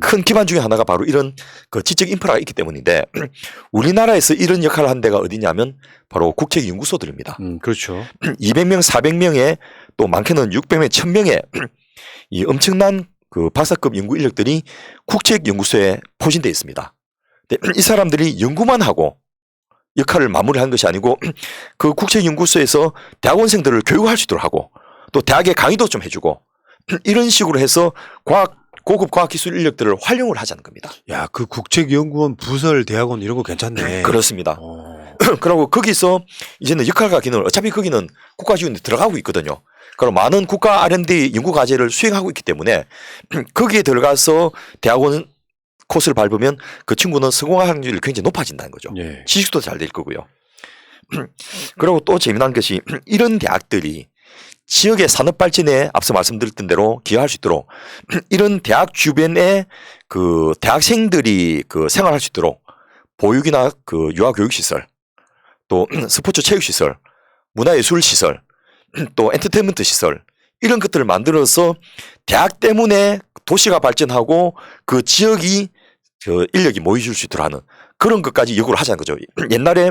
큰 기반 중에 하나가 바로 이런 그 지적 인프라가 있기 때문인데 우리나라에서 이런 역할을 한 데가 어디냐면 바로 국책연구소들입니다. 그렇죠. 200명, 400명의 또 많게는 600명, 1000명의 이 엄청난 그 박사급 연구 인력들이 국책연구소에 포진되어 있습니다. 이 사람들이 연구만 하고 역할을 마무리하는 것이 아니고 그 국책연구소에서 대학원생들을 교육할 수 있도록 하고 또 대학에 강의도 좀 해주고 이런 식으로 해서 고급 과학기술 인력들을 활용을 하자는 겁니다. 야, 그 국책연구원, 부설, 대학원 이런 거 괜찮네. 그렇습니다. 그리고 거기서 이제는 역할과 기능을 어차피 거기는 국가지원이 들어가고 있거든요. 그럼 많은 국가 R&D 연구 과제를 수행하고 있기 때문에 거기에 들어가서 대학원 코스를 밟으면 그 친구는 성공할 확률이 굉장히 높아진다는 거죠. 예. 지식도 잘 될 거고요. 그리고 또 재미난 것이 이런 대학들이 지역의 산업 발전에 앞서 말씀드렸던 대로 기여할 수 있도록 이런 대학 주변에 그 대학생들이 그 생활할 수 있도록 보육이나 그 유아교육시설 또 스포츠 체육시설 문화예술시설 또 엔터테인먼트 시설 이런 것들을 만들어서 대학 때문에 도시가 발전하고 그 지역이 그 인력이 모여줄 수 있도록 하는 그런 것까지 요구를 하자는 거죠. 옛날에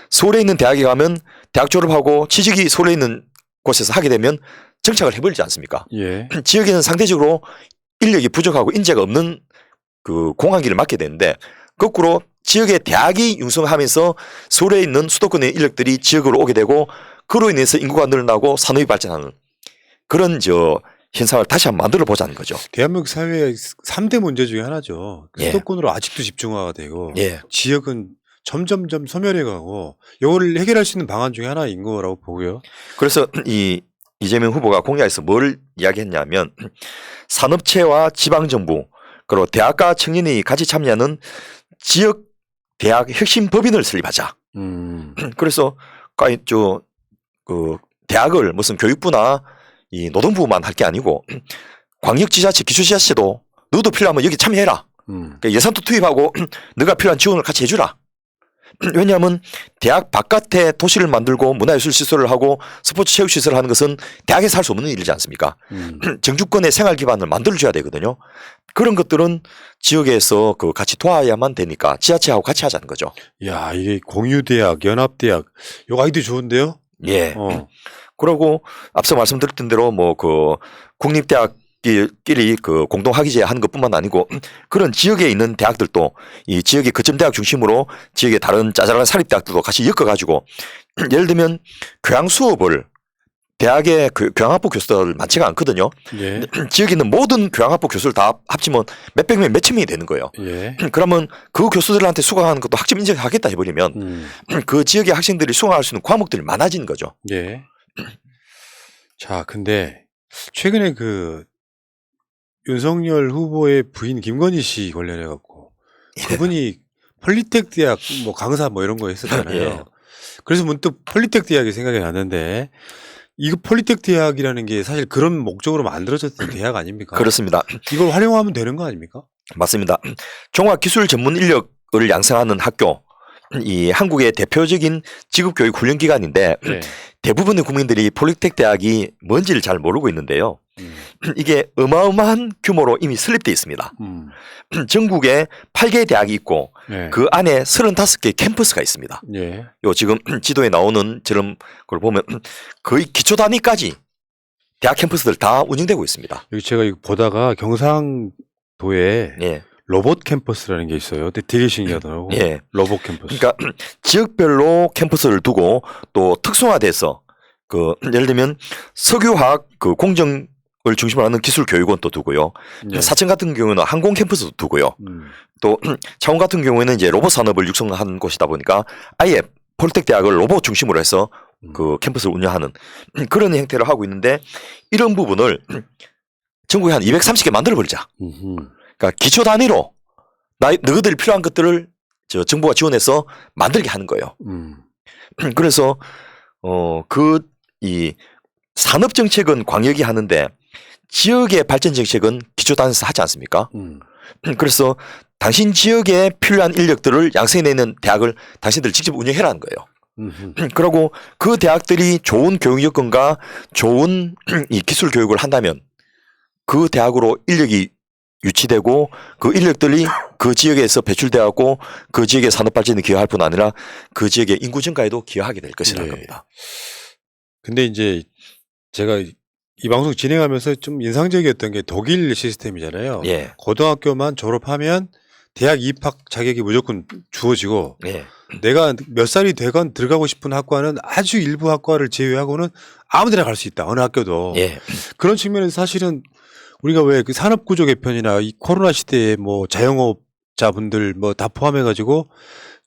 서울에 있는 대학에 가면 대학 졸업하고 취직이 서울에 있는 곳에서 하게 되면 정착을 해버리지 않습니까? 예. 지역에는 상대적으로 인력이 부족하고 인재가 없는 그 공학기를 맡게 되는데 거꾸로 지역의 대학이 융성하면서 서울에 있는 수도권의 인력들이 지역으로 오게 되고 그로 인해서 인구가 늘어나고 산업이 발전하는 그런 현상을 다시 한번 만들어 보자는 거죠. 대한민국 사회의 3대 문제 중에 하나죠. 예. 수도권으로 아직도 집중화가 되고 예. 지역은 점점점 소멸해 가고 이거를 해결할 수 있는 방안 중에 하나인 거라고 보고요. 그래서 이재명 후보가 공약에서 뭘 이야기했냐면 산업체와 지방정부 그리고 대학과 청년이 같이 참여하는 지역 대학 혁신 법인을 설립하자. 그래서 그 대학을 무슨 교육부나 이 노동부만 할 게 아니고 광역지자체, 기초지자체도 너도 필요하면 여기 참여해라. 그러니까 예산도 투입하고 너가 필요한 지원을 같이 해주라. 왜냐하면 대학 바깥에 도시를 만들고 문화예술 시설을 하고 스포츠 체육 시설을 하는 것은 대학에서 할 수 없는 일이지 않습니까? 정주권의 생활 기반을 만들어줘야 되거든요. 그런 것들은 지역에서 그 같이 도와야만 되니까 지자체하고 같이 하자는 거죠. 야, 이게 공유대학, 연합대학, 요 아이디어 좋은데요? 예. 그리고 앞서 말씀드렸던 대로 뭐 그 국립대학끼리 그 공동학위제 하는 것뿐만 아니고 그런 지역에 있는 대학들도 이 지역의 거점 대학 중심으로 지역의 다른 짜잘한 사립대학들도 같이 엮어가지고 예를 들면 교양 수업을 대학의 교양학부 교수들 많지가 않거든요. 예. 지역에 있는 모든 교양학부 교수를 다 합치면 몇백 명, 몇천 명이 되는 거예요. 예. 그러면 그 교수들한테 수강하는 것도 학점 인정하겠다 해버리면 그 지역의 학생들이 수강할 수 있는 과목들이 많아지는 거죠. 예. 자, 근데 최근에 그 윤석열 후보의 부인 김건희 씨 관련해 갖고 그분이 폴리텍 대학 뭐 강사 뭐 이런 거 했었잖아요. 예. 그래서 문득 폴리텍 대학이 생각이 났는데 이거 폴리텍 대학이라는 게 사실 그런 목적으로 만들어졌던 대학 아닙니까? 그렇습니다. 이걸 활용하면 되는 거 아닙니까? 맞습니다. 종합기술 전문 인력을 양성하는 학교, 이 한국의 대표적인 직업교육 훈련기관인데 네. 대부분의 국민들이 폴리텍 대학이 뭔지를 잘 모르고 있는데요. 이게 어마어마한 규모로 이미 설립되어 있습니다. 전국에 8개의 대학이 있고 네. 그 안에 35개의 캠퍼스가 있습니다. 예. 요 지금 지도에 나오는 저런 걸 보면 거의 기초 단위까지 대학 캠퍼스들 다 운영되고 있습니다. 여기 제가 이거 보다가 경상도에 예. 로봇 캠퍼스라는 게 있어요. 근데 되게 신기하더라고. 예. 로봇 캠퍼스. 그러니까 지역별로 캠퍼스를 두고 또 특성화돼서 그 예를 들면 석유화학 그 공정을 중심으로 하는 기술교육원도 두고요. 예. 사천 같은 경우는 항공 캠퍼스도 두고요. 또 창원 같은 경우에는 이제 로봇 산업을 육성한 곳이다 보니까 아예 폴텍 대학을 로봇 중심으로 해서 그 캠퍼스를 운영하는 그런 형태를 하고 있는데 이런 부분을 전국에 한 230개 만들어 버리자. 그러니까 기초 단위로 너희들이 필요한 것들을 정부가 지원해서 만들게 하는 거예요. 그래서 이 산업 정책은 광역이 하는데 지역의 발전 정책은 기초 단위에서 하지 않습니까? 그래서 당신 지역에 필요한 인력들을 양성해내는 대학을 당신들 직접 운영해라는 거예요. 그리고 그 대학들이 좋은 교육 여건과 좋은 이 기술 교육을 한다면 그 대학으로 인력이 유치되고 그 인력들이 그 지역에서 배출되었고 그 지역의 산업 발전에 기여할 뿐 아니라 그 지역의 인구 증가에도 기여하게 될 것이라는 겁니다. 근데 이제 제가 이 방송 진행하면서 좀 인상적이었던 게 독일 시스템이잖아요. 예. 고등학교만 졸업하면 대학 입학 자격이 무조건 주어지고 예. 내가 몇 살이 되건 들어가고 싶은 학과는 아주 일부 학과를 제외하고는 아무데나 갈 수 있다. 어느 학교도. 예. 그런 측면에서 사실은 우리가 왜 그 산업구조 개편이나 이 코로나 시대에 뭐 자영업자분들 뭐 다 포함해가지고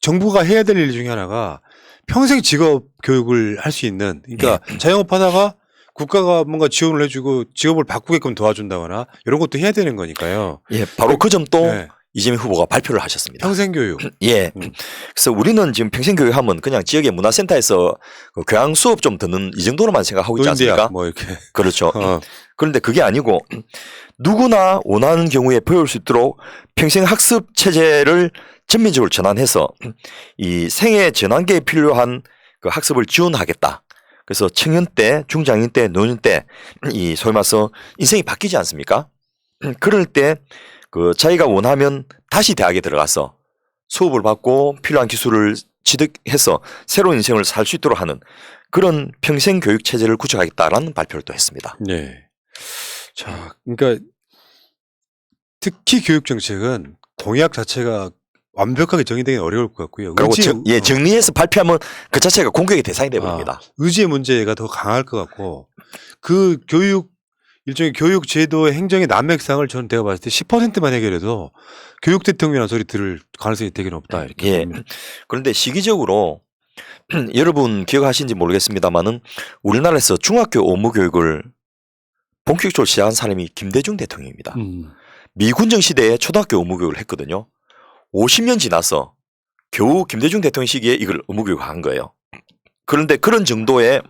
정부가 해야 될 일 중에 하나가 평생 직업 교육을 할 수 있는, 그러니까 자영업 하다가 국가가 뭔가 지원을 해주고 직업을 바꾸게끔 도와준다거나 이런 것도 해야 되는 거니까요. 예. 바로 그 점도 네. 이재명 후보가 발표를 하셨습니다. 평생교육. 예. 그래서 우리는 지금 평생교육 하면 그냥 지역의 문화센터에서 그 교양 수업 좀 듣는 이 정도로만 생각하고 있지 않습니까? 노인대학 뭐 이렇게. 그렇죠. 그런데 그게 아니고 누구나 원하는 경우에 배울 수 있도록 평생 학습 체제를 전면적으로 전환해서 이 생애 전환기에 필요한 그 학습을 지원하겠다. 그래서 청년 때, 중장년 때, 노년 때 이 소위 말해서 인생이 바뀌지 않습니까? 그럴 때 그 자기가 원하면 다시 대학에 들어가서 수업을 받고 필요한 기술을 취득해서 새로운 인생을 살 수 있도록 하는 그런 평생 교육 체제를 구축하겠다라는 발표를 또 했습니다. 네. 자, 그러니까 특히 교육 정책은 공약 자체가 완벽하게 정의되기는 어려울 것 같고요. 그리고 정리해서 발표하면 그 자체가 공격의 대상이 되어버립니다. 의지의 문제가 더 강할 것 같고 그 교육 일종의 교육 제도의 행정의 난맥상을 저는 내가 봤을 때 10%만 해결해도 교육 대통령이라는 소리 들을 가능성이 되게 높다. 이렇게. 예. 그런데 시기적으로 여러분 기억하시는지 모르겠습니다만은 우리나라에서 중학교 의무 교육을 본격적으로 시작한 사람이 김대중 대통령입니다. 미군정 시대에 초등학교 의무 교육을 했거든요. 50년 지나서 겨우 김대중 대통령 시기에 이걸 의무 교육한 거예요. 그런데 그런 정도의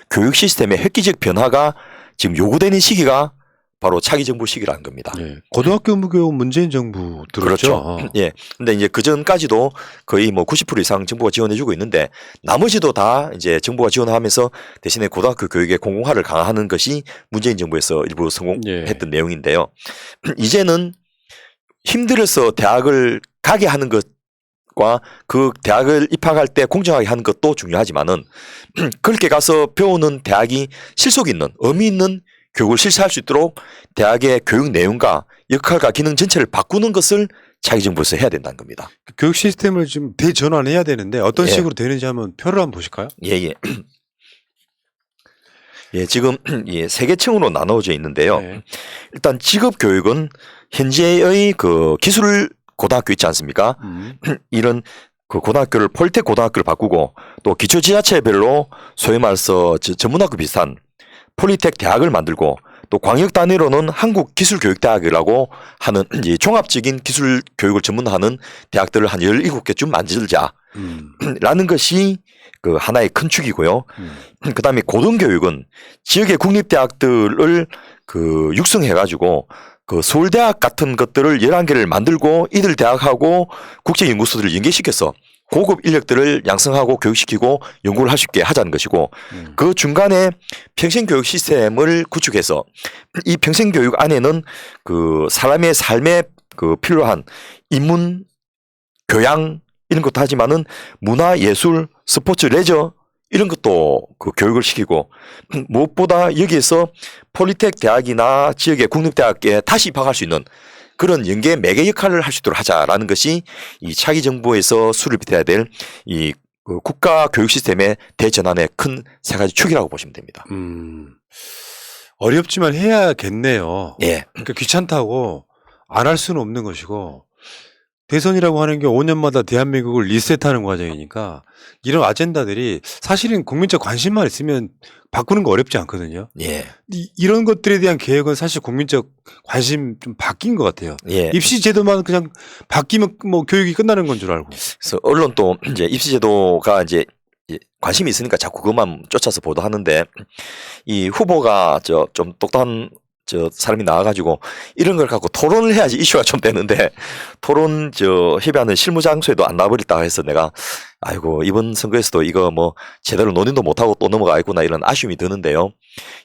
교육 시스템의 획기적 변화가 지금 요구되는 시기가 바로 차기 정부 시기라는 겁니다. 네. 고등학교 의무교육 문재인 정부 들었죠. 그렇죠. 예. 근데 이제 그 전까지도 거의 뭐 90% 이상 정부가 지원해주고 있는데 나머지도 다 이제 정부가 지원하면서 대신에 고등학교 교육의 공공화를 강화하는 것이 문재인 정부에서 일부 성공했던 내용인데요. 이제는 힘들어서 대학을 가게 하는 것과 그 대학을 입학할 때 공정하게 하는 것도 중요하지만은 그렇게 가서 배우는 대학이 실속 있는 의미 있는 교육을 실시할 수 있도록 대학의 교육 내용과 역할과 기능 전체를 바꾸는 것을 차기 정부에서 해야 된다는 겁니다. 교육 시스템을 좀 대전환해야 되는데 어떤 예. 식으로 되는지 한번 표를 한번 보실까요? 예. 예, 지금 예, 세 개 층으로 나누어져 있는데요. 네. 일단 직업 교육은 현재의 그 기술 고등학교 있지 않습니까? 이런 그 고등학교를 폴텍 고등학교를 바꾸고 또 기초 지자체별로 소위 말해서 전문학교 비슷한 폴리텍 대학을 만들고 또 광역 단위로는 한국기술교육대학이라고 하는 이제 종합적인 기술 교육을 전문하는 대학들을 한 17개쯤 만들자. 라는 것이 그 하나의 큰 축이고요. 그다음에 고등교육은 지역의 국립대학들을 그 육성해가지고 그 서울대학 같은 것들을 11개를 만들고 이들 대학하고 국제연구소들을 연계시켜서 고급 인력들을 양성하고 교육시키고 연구를 할 수 있게 하자는 것이고 그 중간에 평생교육 시스템을 구축해서 이 평생교육 안에는 그 사람의 삶에 그 필요한 인문, 교양 이런 것도 하지만은 문화, 예술, 스포츠, 레저 이런 것도 그 교육을 시키고 무엇보다 여기에서 폴리텍 대학이나 지역의 국립대학에 다시 입학할 수 있는 그런 연계 매개 역할을 할 수 있도록 하자라는 것이 이 차기 정부에서 수립이 돼야 될 이 국가 교육 시스템의 대전환의 큰 세 가지 축이라고 보시면 됩니다. 어렵지만 해야겠네요. 예. 그러니까 귀찮다고 안 할 수는 없는 것이고 대선이라고 하는 게 5년마다 대한민국을 리셋하는 과정이니까 이런 아젠다들이 사실은 국민적 관심만 있으면 바꾸는 거 어렵지 않거든요. 예. 이런 것들에 대한 계획은 사실 국민적 관심 좀 바뀐 것 같아요. 예. 입시 제도만 그냥 바뀌면 뭐 교육이 끝나는 건 줄 알고. 그래서 언론도 이제 입시 제도가 이제 관심이 있으니까 자꾸 그것만 쫓아서 보도하는데 이 후보가 좀 똑똑한 저 사람이 나와가지고 이런 걸 갖고 토론을 해야지 이슈가 좀 되는데 토론 협의하는 실무 장소에도 안 나와버렸다 해서 내가 아이고 이번 선거에서도 이거 뭐 제대로 논의도 못하고 또 넘어가겠구나 이런 아쉬움이 드는데요.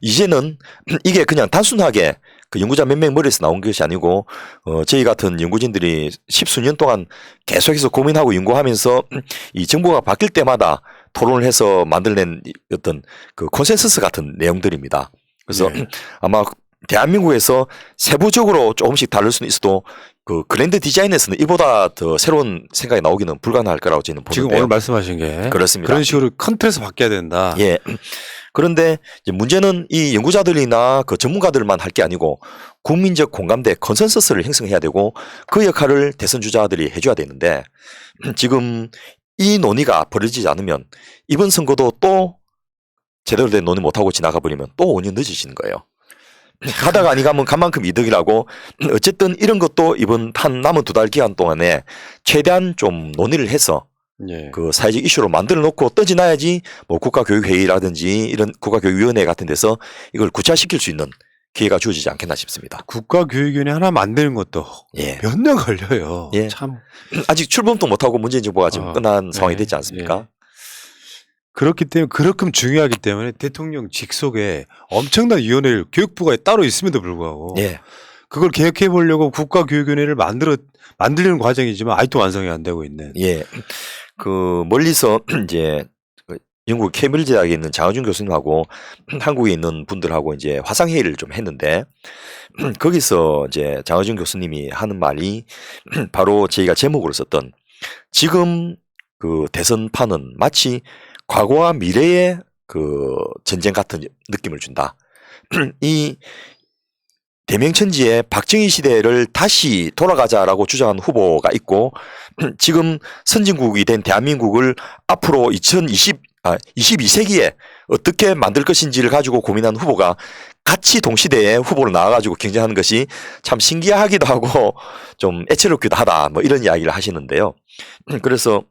이제는 이게 그냥 단순하게 그 연구자 몇 명 머리에서 나온 것이 아니고 저희 같은 연구진들이 십수년 동안 계속해서 고민하고 연구하면서 이 정부가 바뀔 때마다 토론을 해서 만들어낸 어떤 그 콘센서스 같은 내용들입니다. 그래서 네. 아마 대한민국에서 세부적으로 조금씩 다를 수는 있어도 그 그랜드 디자인에서는 이보다 더 새로운 생각이 나오기는 불가능할 거라고 저는 보는데요. 지금 오늘 말씀하신 게 그렇습니다. 그런 식으로 큰 틀에서 바뀌어야 된다. 예. 그런데 이제 문제는 이 연구자들이나 그 전문가들만 할 게 아니고 국민적 공감대 컨센서스를 형성해야 되고 그 역할을 대선 주자들이 해줘야 되는데 지금 이 논의가 벌어지지 않으면 이번 선거도 또 제대로 된 논의 못하고 지나가 버리면 또 5년 늦어지는 거예요. 가다가 아니 가면 간 만큼 이득이라고 어쨌든 이런 것도 이번 한 남은 2달 기간 동안에 최대한 좀 논의를 해서 예. 그 사회적 이슈로 만들어 놓고 떠지나야지 뭐 국가교육회의라든지 이런 국가교육위원회 같은 데서 이걸 구체화시킬 수 있는 기회가 주어지지 않겠나 싶습니다. 국가교육위원회 하나 만드는 것도 예. 몇 년 걸려요. 예. 참. 아직 출범도 못하고 문재인 정부가 지금 끝난 상황이 예. 됐지 않습니까? 예. 그렇기 때문에 그렇게 중요하기 때문에 대통령 직속에 엄청난 위원회를 교육부가 따로 있음에도 불구하고 예. 그걸 개혁해 보려고 국가교육위원회를 만들려는 과정이지만 아직도 완성이 안 되고 있는. 예. 그 멀리서 이제 영국 케임브리지 대학에 있는 장하준 교수님하고 한국에 있는 분들하고 이제 화상 회의를 좀 했는데 거기서 이제 장하준 교수님이 하는 말이 바로 저희가 제목으로 썼던 지금 그 대선판은 마치 과거와 미래의 그 전쟁 같은 느낌을 준다. 이 대명천지의 박정희 시대를 다시 돌아가자라고 주장한 후보가 있고 지금 선진국이 된 대한민국을 앞으로 22세기에 어떻게 만들 것인지를 가지고 고민한 후보가 같이 동시대에 후보로 나와가지고 경쟁하는 것이 참 신기하기도 하고 좀 애처롭기도 하다 뭐 이런 이야기를 하시는데요. 그래서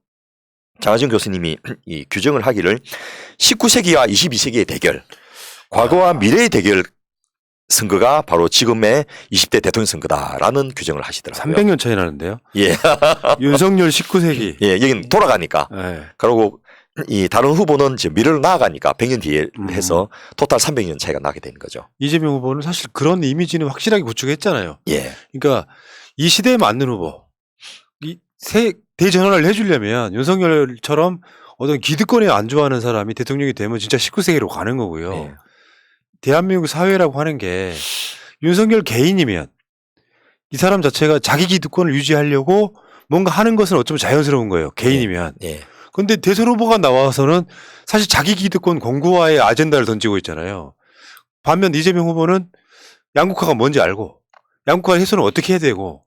장하준 교수님이 이 규정을 하기를 19세기와 22세기의 대결, 과거와 미래의 대결 선거가 바로 지금의 20대 대통령 선거다라는 규정을 하시더라고요. 300년 차이 나는데요. 예. 윤석열 19세기. 예, 여기는 돌아가니까. 예. 그리고 이 다른 후보는 지금 미래로 나아가니까 100년 뒤에 해서 토탈 300년 차이가 나게 되는 거죠. 이재명 후보는 사실 그런 이미지는 확실하게 구축했잖아요. 예. 그러니까 이 시대에 맞는 후보, 이 대전환을 해주려면 윤석열처럼 어떤 기득권에 안주하는 사람이 대통령이 되면 진짜 19세기로 가는 거고요. 예. 대한민국 사회라고 하는 게 윤석열 개인이면 이 사람 자체가 자기 기득권을 유지하려고 뭔가 하는 것은 어쩌면 자연스러운 거예요. 개인이면. 예. 그런데 대선 후보가 나와서는 사실 자기 기득권 공고화의 아젠다를 던지고 있잖아요. 반면 이재명 후보는 양국화가 뭔지 알고 양국화 해소는 어떻게 해야 되고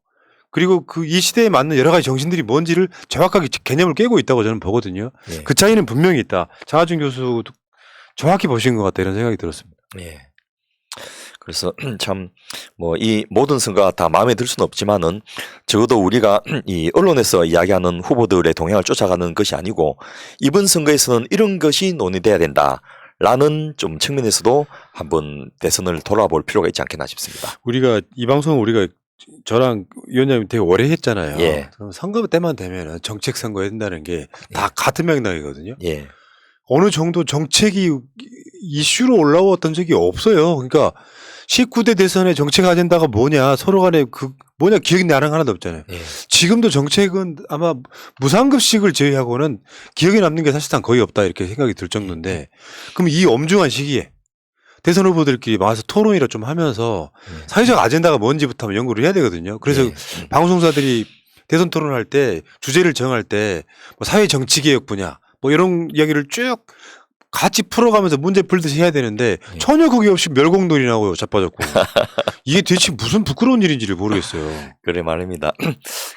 그리고 그 이 시대에 맞는 여러 가지 정신들이 뭔지를 정확하게 개념을 깨고 있다고 저는 보거든요. 예. 그 차이는 분명히 있다. 장하준 교수도 정확히 보신 것 같다 이런 생각이 들었습니다. 예. 그래서 참 뭐 이 모든 선거가 다 마음에 들 수는 없지만은 적어도 우리가 이 언론에서 이야기하는 후보들의 동향을 쫓아가는 것이 아니고 이번 선거에서는 이런 것이 논의돼야 된다라는 좀 측면에서도 한번 대선을 돌아볼 필요가 있지 않겠나 싶습니다. 우리가 이 방송은 우리가 저랑 위원장님 되게 오래 했잖아요. 예. 그럼 선거 때만 되면 정책 선거 한다는 게 다 같은 맥락이거든요. 예. 어느 정도 정책이 이슈로 올라왔던 적이 없어요. 그러니까 19대 대선의 정책 아젠다가 뭐냐 서로 간에 그 뭐냐 기억이 나는 하나도 없잖아요. 예. 지금도 정책은 아마 무상급식을 제외하고는 기억에 남는 게 사실상 거의 없다 이렇게 생각이 들 정도인데 그럼 이 엄중한 시기에 대선 후보들끼리 와서 토론이라 좀 하면서 사회적 아젠다가 뭔지부터 한번 연구를 해야 되거든요. 그래서 예. 방송사들이 대선 토론할 때 주제를 정할 때 뭐 사회 정치 개혁 분야 뭐 이런 이야기를 쭉 같이 풀어가면서 문제 풀듯이 해야 되는데 전혀 그게 없이 멸공놀이나고 자빠졌고 이게 대체 무슨 부끄러운 일인지를 모르겠어요. 그래 말입니다.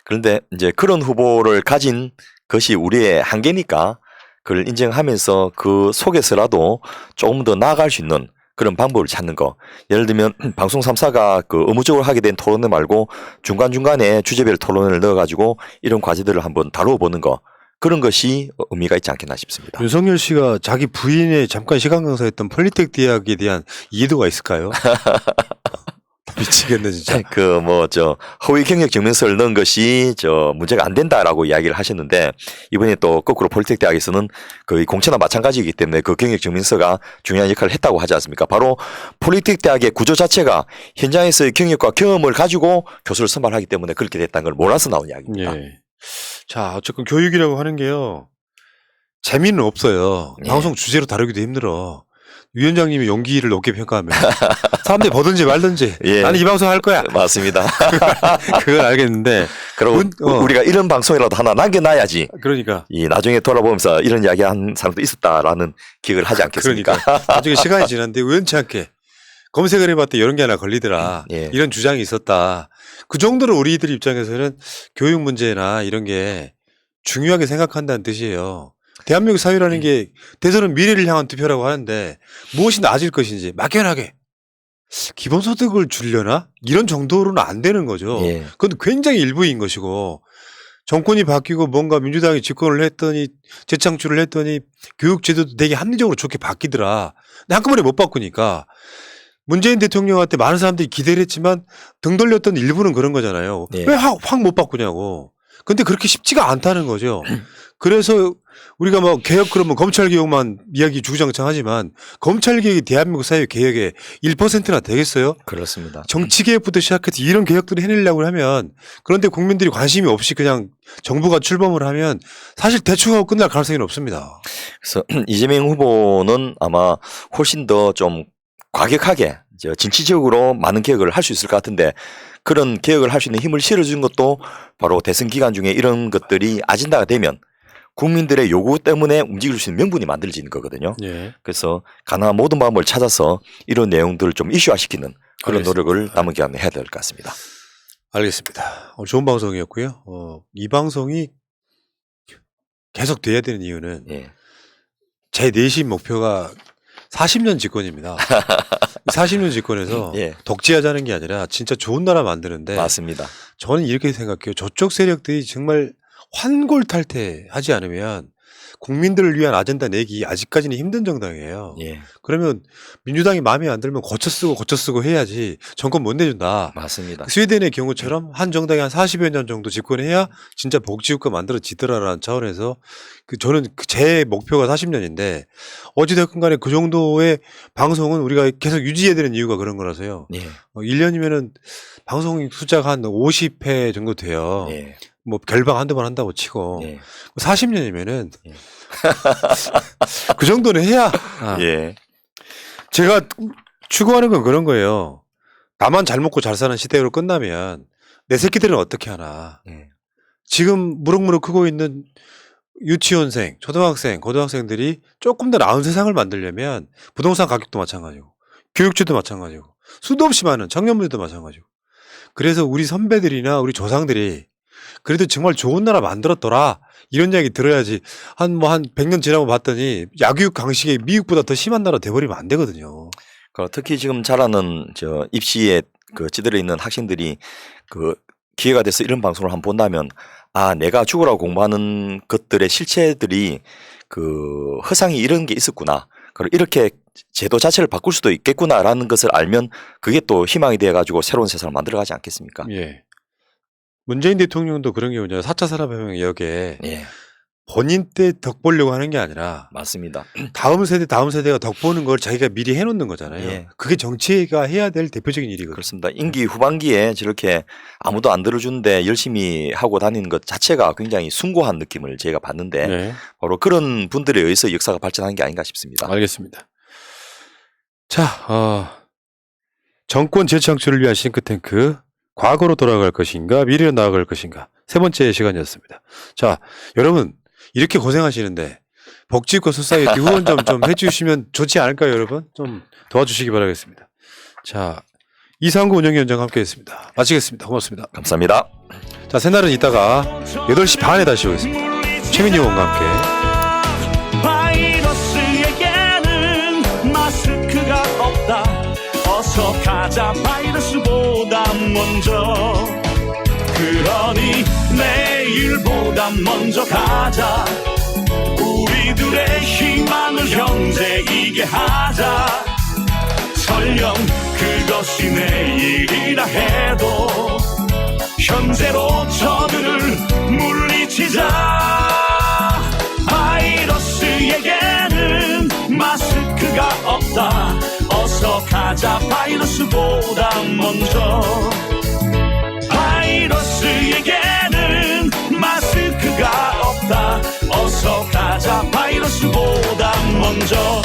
그런데 이제 그런 후보를 가진 것이 우리의 한계니까 그걸 인정하면서 그 속에서라도 조금 더 나아갈 수 있는 그런 방법을 찾는 거. 예를 들면 방송 3사가 그 의무적으로 하게 된 토론회 말고 중간중간에 주제별 토론을 넣어가지고 이런 과제들을 한번 다루어 보는 거. 그런 것이 의미가 있지 않겠나 싶습니다. 윤석열 씨가 자기 부인의 잠깐 시간 강사했던 폴리텍 대학에 대한 이해도가 있을까요? 미치겠네 진짜. 허위 경력 증명서를 넣은 것이 문제가 안 된다라고 이야기를 하셨는데 이번에 또 거꾸로 폴리텍 대학에서는 거의 공채나 마찬가지이기 때문에 그 경력 증명서가 중요한 역할을 했다고 하지 않습니까? 바로 폴리텍 대학의 구조 자체가 현장에서의 경력과 경험을 가지고 교수를 선발하기 때문에 그렇게 됐다는 걸 몰아서 나온 이야기입니다. 예. 자, 어쨌든 교육이라고 하는 게요. 재미는 없어요. 예. 방송 주제로 다루기도 힘들어. 위원장님이 용기를 높게 평가하면 사람들이 보든지 말든지 예. 나는 이 방송 할 거야. 맞습니다. 그걸 알겠는데 그리고 우리가 이런 방송이라도 하나 남겨놔야지. 그러니까 이 나중에 돌아보면서 이런 이야기 한 사람도 있었다라는 기억을 하지 않겠습니까? 그러니까 나중에 시간이 지났는데 우연치 않게 검색을 해봤더니 이런 게 하나 걸리더라. 예. 이런 주장이 있었다. 그 정도로 우리들 입장에서는 교육 문제나 이런 게 중요하게 생각한다는 뜻이에요. 대한민국 사회라는 게 대선은 미래를 향한 투표라고 하는데 무엇이 나아질 것인지 막연하게 기본소득을 주려나? 이런 정도로는 안 되는 거죠. 예. 그건 굉장히 일부인 것이고 정권이 바뀌고 뭔가 민주당이 집권을 했더니 재창출을 했더니 교육제도도 되게 합리적으로 좋게 바뀌더라. 근데 한꺼번에 못 바꾸니까 문재인 대통령한테 많은 사람들이 기대를 했지만 등 돌렸던 일부는 그런 거잖아요. 예. 왜 확 못 바꾸냐고. 근데 그렇게 쉽지가 않다는 거죠. 그래서 우리가 뭐 개혁 그러면 검찰 개혁만 이야기 주구장창 하지만 검찰 개혁이 대한민국 사회 개혁의 1%나 되겠어요? 그렇습니다. 정치 개혁부터 시작해서 이런 개혁들을 해내려고 하면 그런데 국민들이 관심이 없이 그냥 정부가 출범을 하면 사실 대충 하고 끝날 가능성이 없습니다. 그래서 이재명 후보는 아마 훨씬 더 좀 과격하게 진취적으로 많은 개혁을 할 수 있을 것 같은데 그런 개혁을 할 수 있는 힘을 실어준 것도 바로 대선 기간 중에 이런 것들이 아진다가 되면 국민들의 요구 때문에 움직일 수 있는 명분이 만들어지는 거거든요. 예. 그래서 가능한 모든 방법을 찾아서 이런 내용들을 좀 이슈화시키는 그런 알겠습니다. 노력을 남은 기간에 해야 될 것 같습니다. 알겠습니다. 좋은 방송이었고요. 이 방송이 계속 돼야 되는 이유는 예. 제 내심 목표가 40년 집권입니다. 40년 집권에서 예. 독재하자는 게 아니라 진짜 좋은 나라 만드는데 맞습니다. 저는 이렇게 생각해요. 저쪽 세력들이 정말 환골탈퇴하지 않으면 국민들을 위한 아젠다 내기 아직까지는 힘든 정당이에요. 예. 그러면 민주당이 마음에 안 들면 거쳐 쓰고 해야지 정권 못 내준다. 맞습니다. 스웨덴의 경우처럼 한 정당이 한 40여 년 정도 집권해야 진짜 복지국가 만들어지더라라는 차원에서 저는 제 목표가 40년인데 어찌됐건 간에 그 정도의 방송은 우리가 계속 유지해야 되는 이유가 그런 거라서요. 예. 1년이면은 방송 숫자가 한 50회 정도 돼요. 예. 뭐 결방 한두 번 한다고 치고 예. 40년이면은 예. 그 정도는 해야 예. 제가 추구하는 건 그런 거예요. 나만 잘 먹고 잘 사는 시대로 끝나면 내 새끼들은 어떻게 하나. 예. 지금 무럭무럭 크고 있는 유치원생, 초등학생, 고등학생들이 조금 더 나은 세상을 만들려면 부동산 가격도 마찬가지고 교육제도 마찬가지고 수도 없이 많은 청년 문제도 마찬가지고 그래서 우리 선배들이나 우리 조상들이 그래도 정말 좋은 나라 만들었더라 이런 이야기 들어야지 한 100년 지나고 봤더니 약육 강식이 미국보다 더 심한 나라 돼버리면 안 되거든요. 특히 지금 자라는 입시에 찌들어 있는 학생들이 기회가 돼서 이런 방송을 한번 본다면 내가 죽으라고 공부하는 것들의 실체들이 허상이 이런 게 있었구나. 그리고 이렇게 제도 자체를 바꿀 수도 있겠구나라는 것을 알면 그게 또 희망이 돼가지고 새로운 세상을 만들어가지 않겠습니까? 예. 문재인 대통령도 그런 경우잖아요. 4차 산업혁명 역에 예. 본인 때 덕 보려고 하는 게 아니라 맞습니다. 다음 세대가 덕 보는 걸 자기가 미리 해놓는 거잖아요. 예. 그게 정치가 해야 될 대표적인 일이거든요. 그렇습니다. 임기 후반기에 저렇게 아무도 안 들어주는데 열심히 하고 다니는 것 자체가 굉장히 숭고한 느낌을 제가 받는데 네. 바로 그런 분들에 의해서 역사가 발전한 게 아닌가 싶습니다. 알겠습니다. 자, 정권 재창출을 위한 싱크탱크 과거로 돌아갈 것인가 미래로 나아갈 것인가 세 번째 시간이었습니다. 자, 여러분 이렇게 고생하시는데 복지국가 소사이어티 후원 좀 해주시면 좋지 않을까요, 여러분? 좀 도와주시기 바라겠습니다. 자, 이상구 운영위원장과 함께했습니다. 마치겠습니다. 고맙습니다. 감사합니다. 자, 새날은 이따가 8시 반에 다시 오겠습니다. 최민희 의원과 함께. 바이러스에게는 마스크가 없다. 어서 가자 바이러스보다 먼저. 그러니 내일보다 먼저 가자. 우리들의 희망을 형제이게 하자. 설령 그것이 내일이라 해도 현재로 저들을 물리치자. 바이러스에게는 마스크가 없다. 어서 가자 바이러스보다 먼저. 바이러스에게는 마스크가 없다. 어서 가자 바이러스보다 먼저.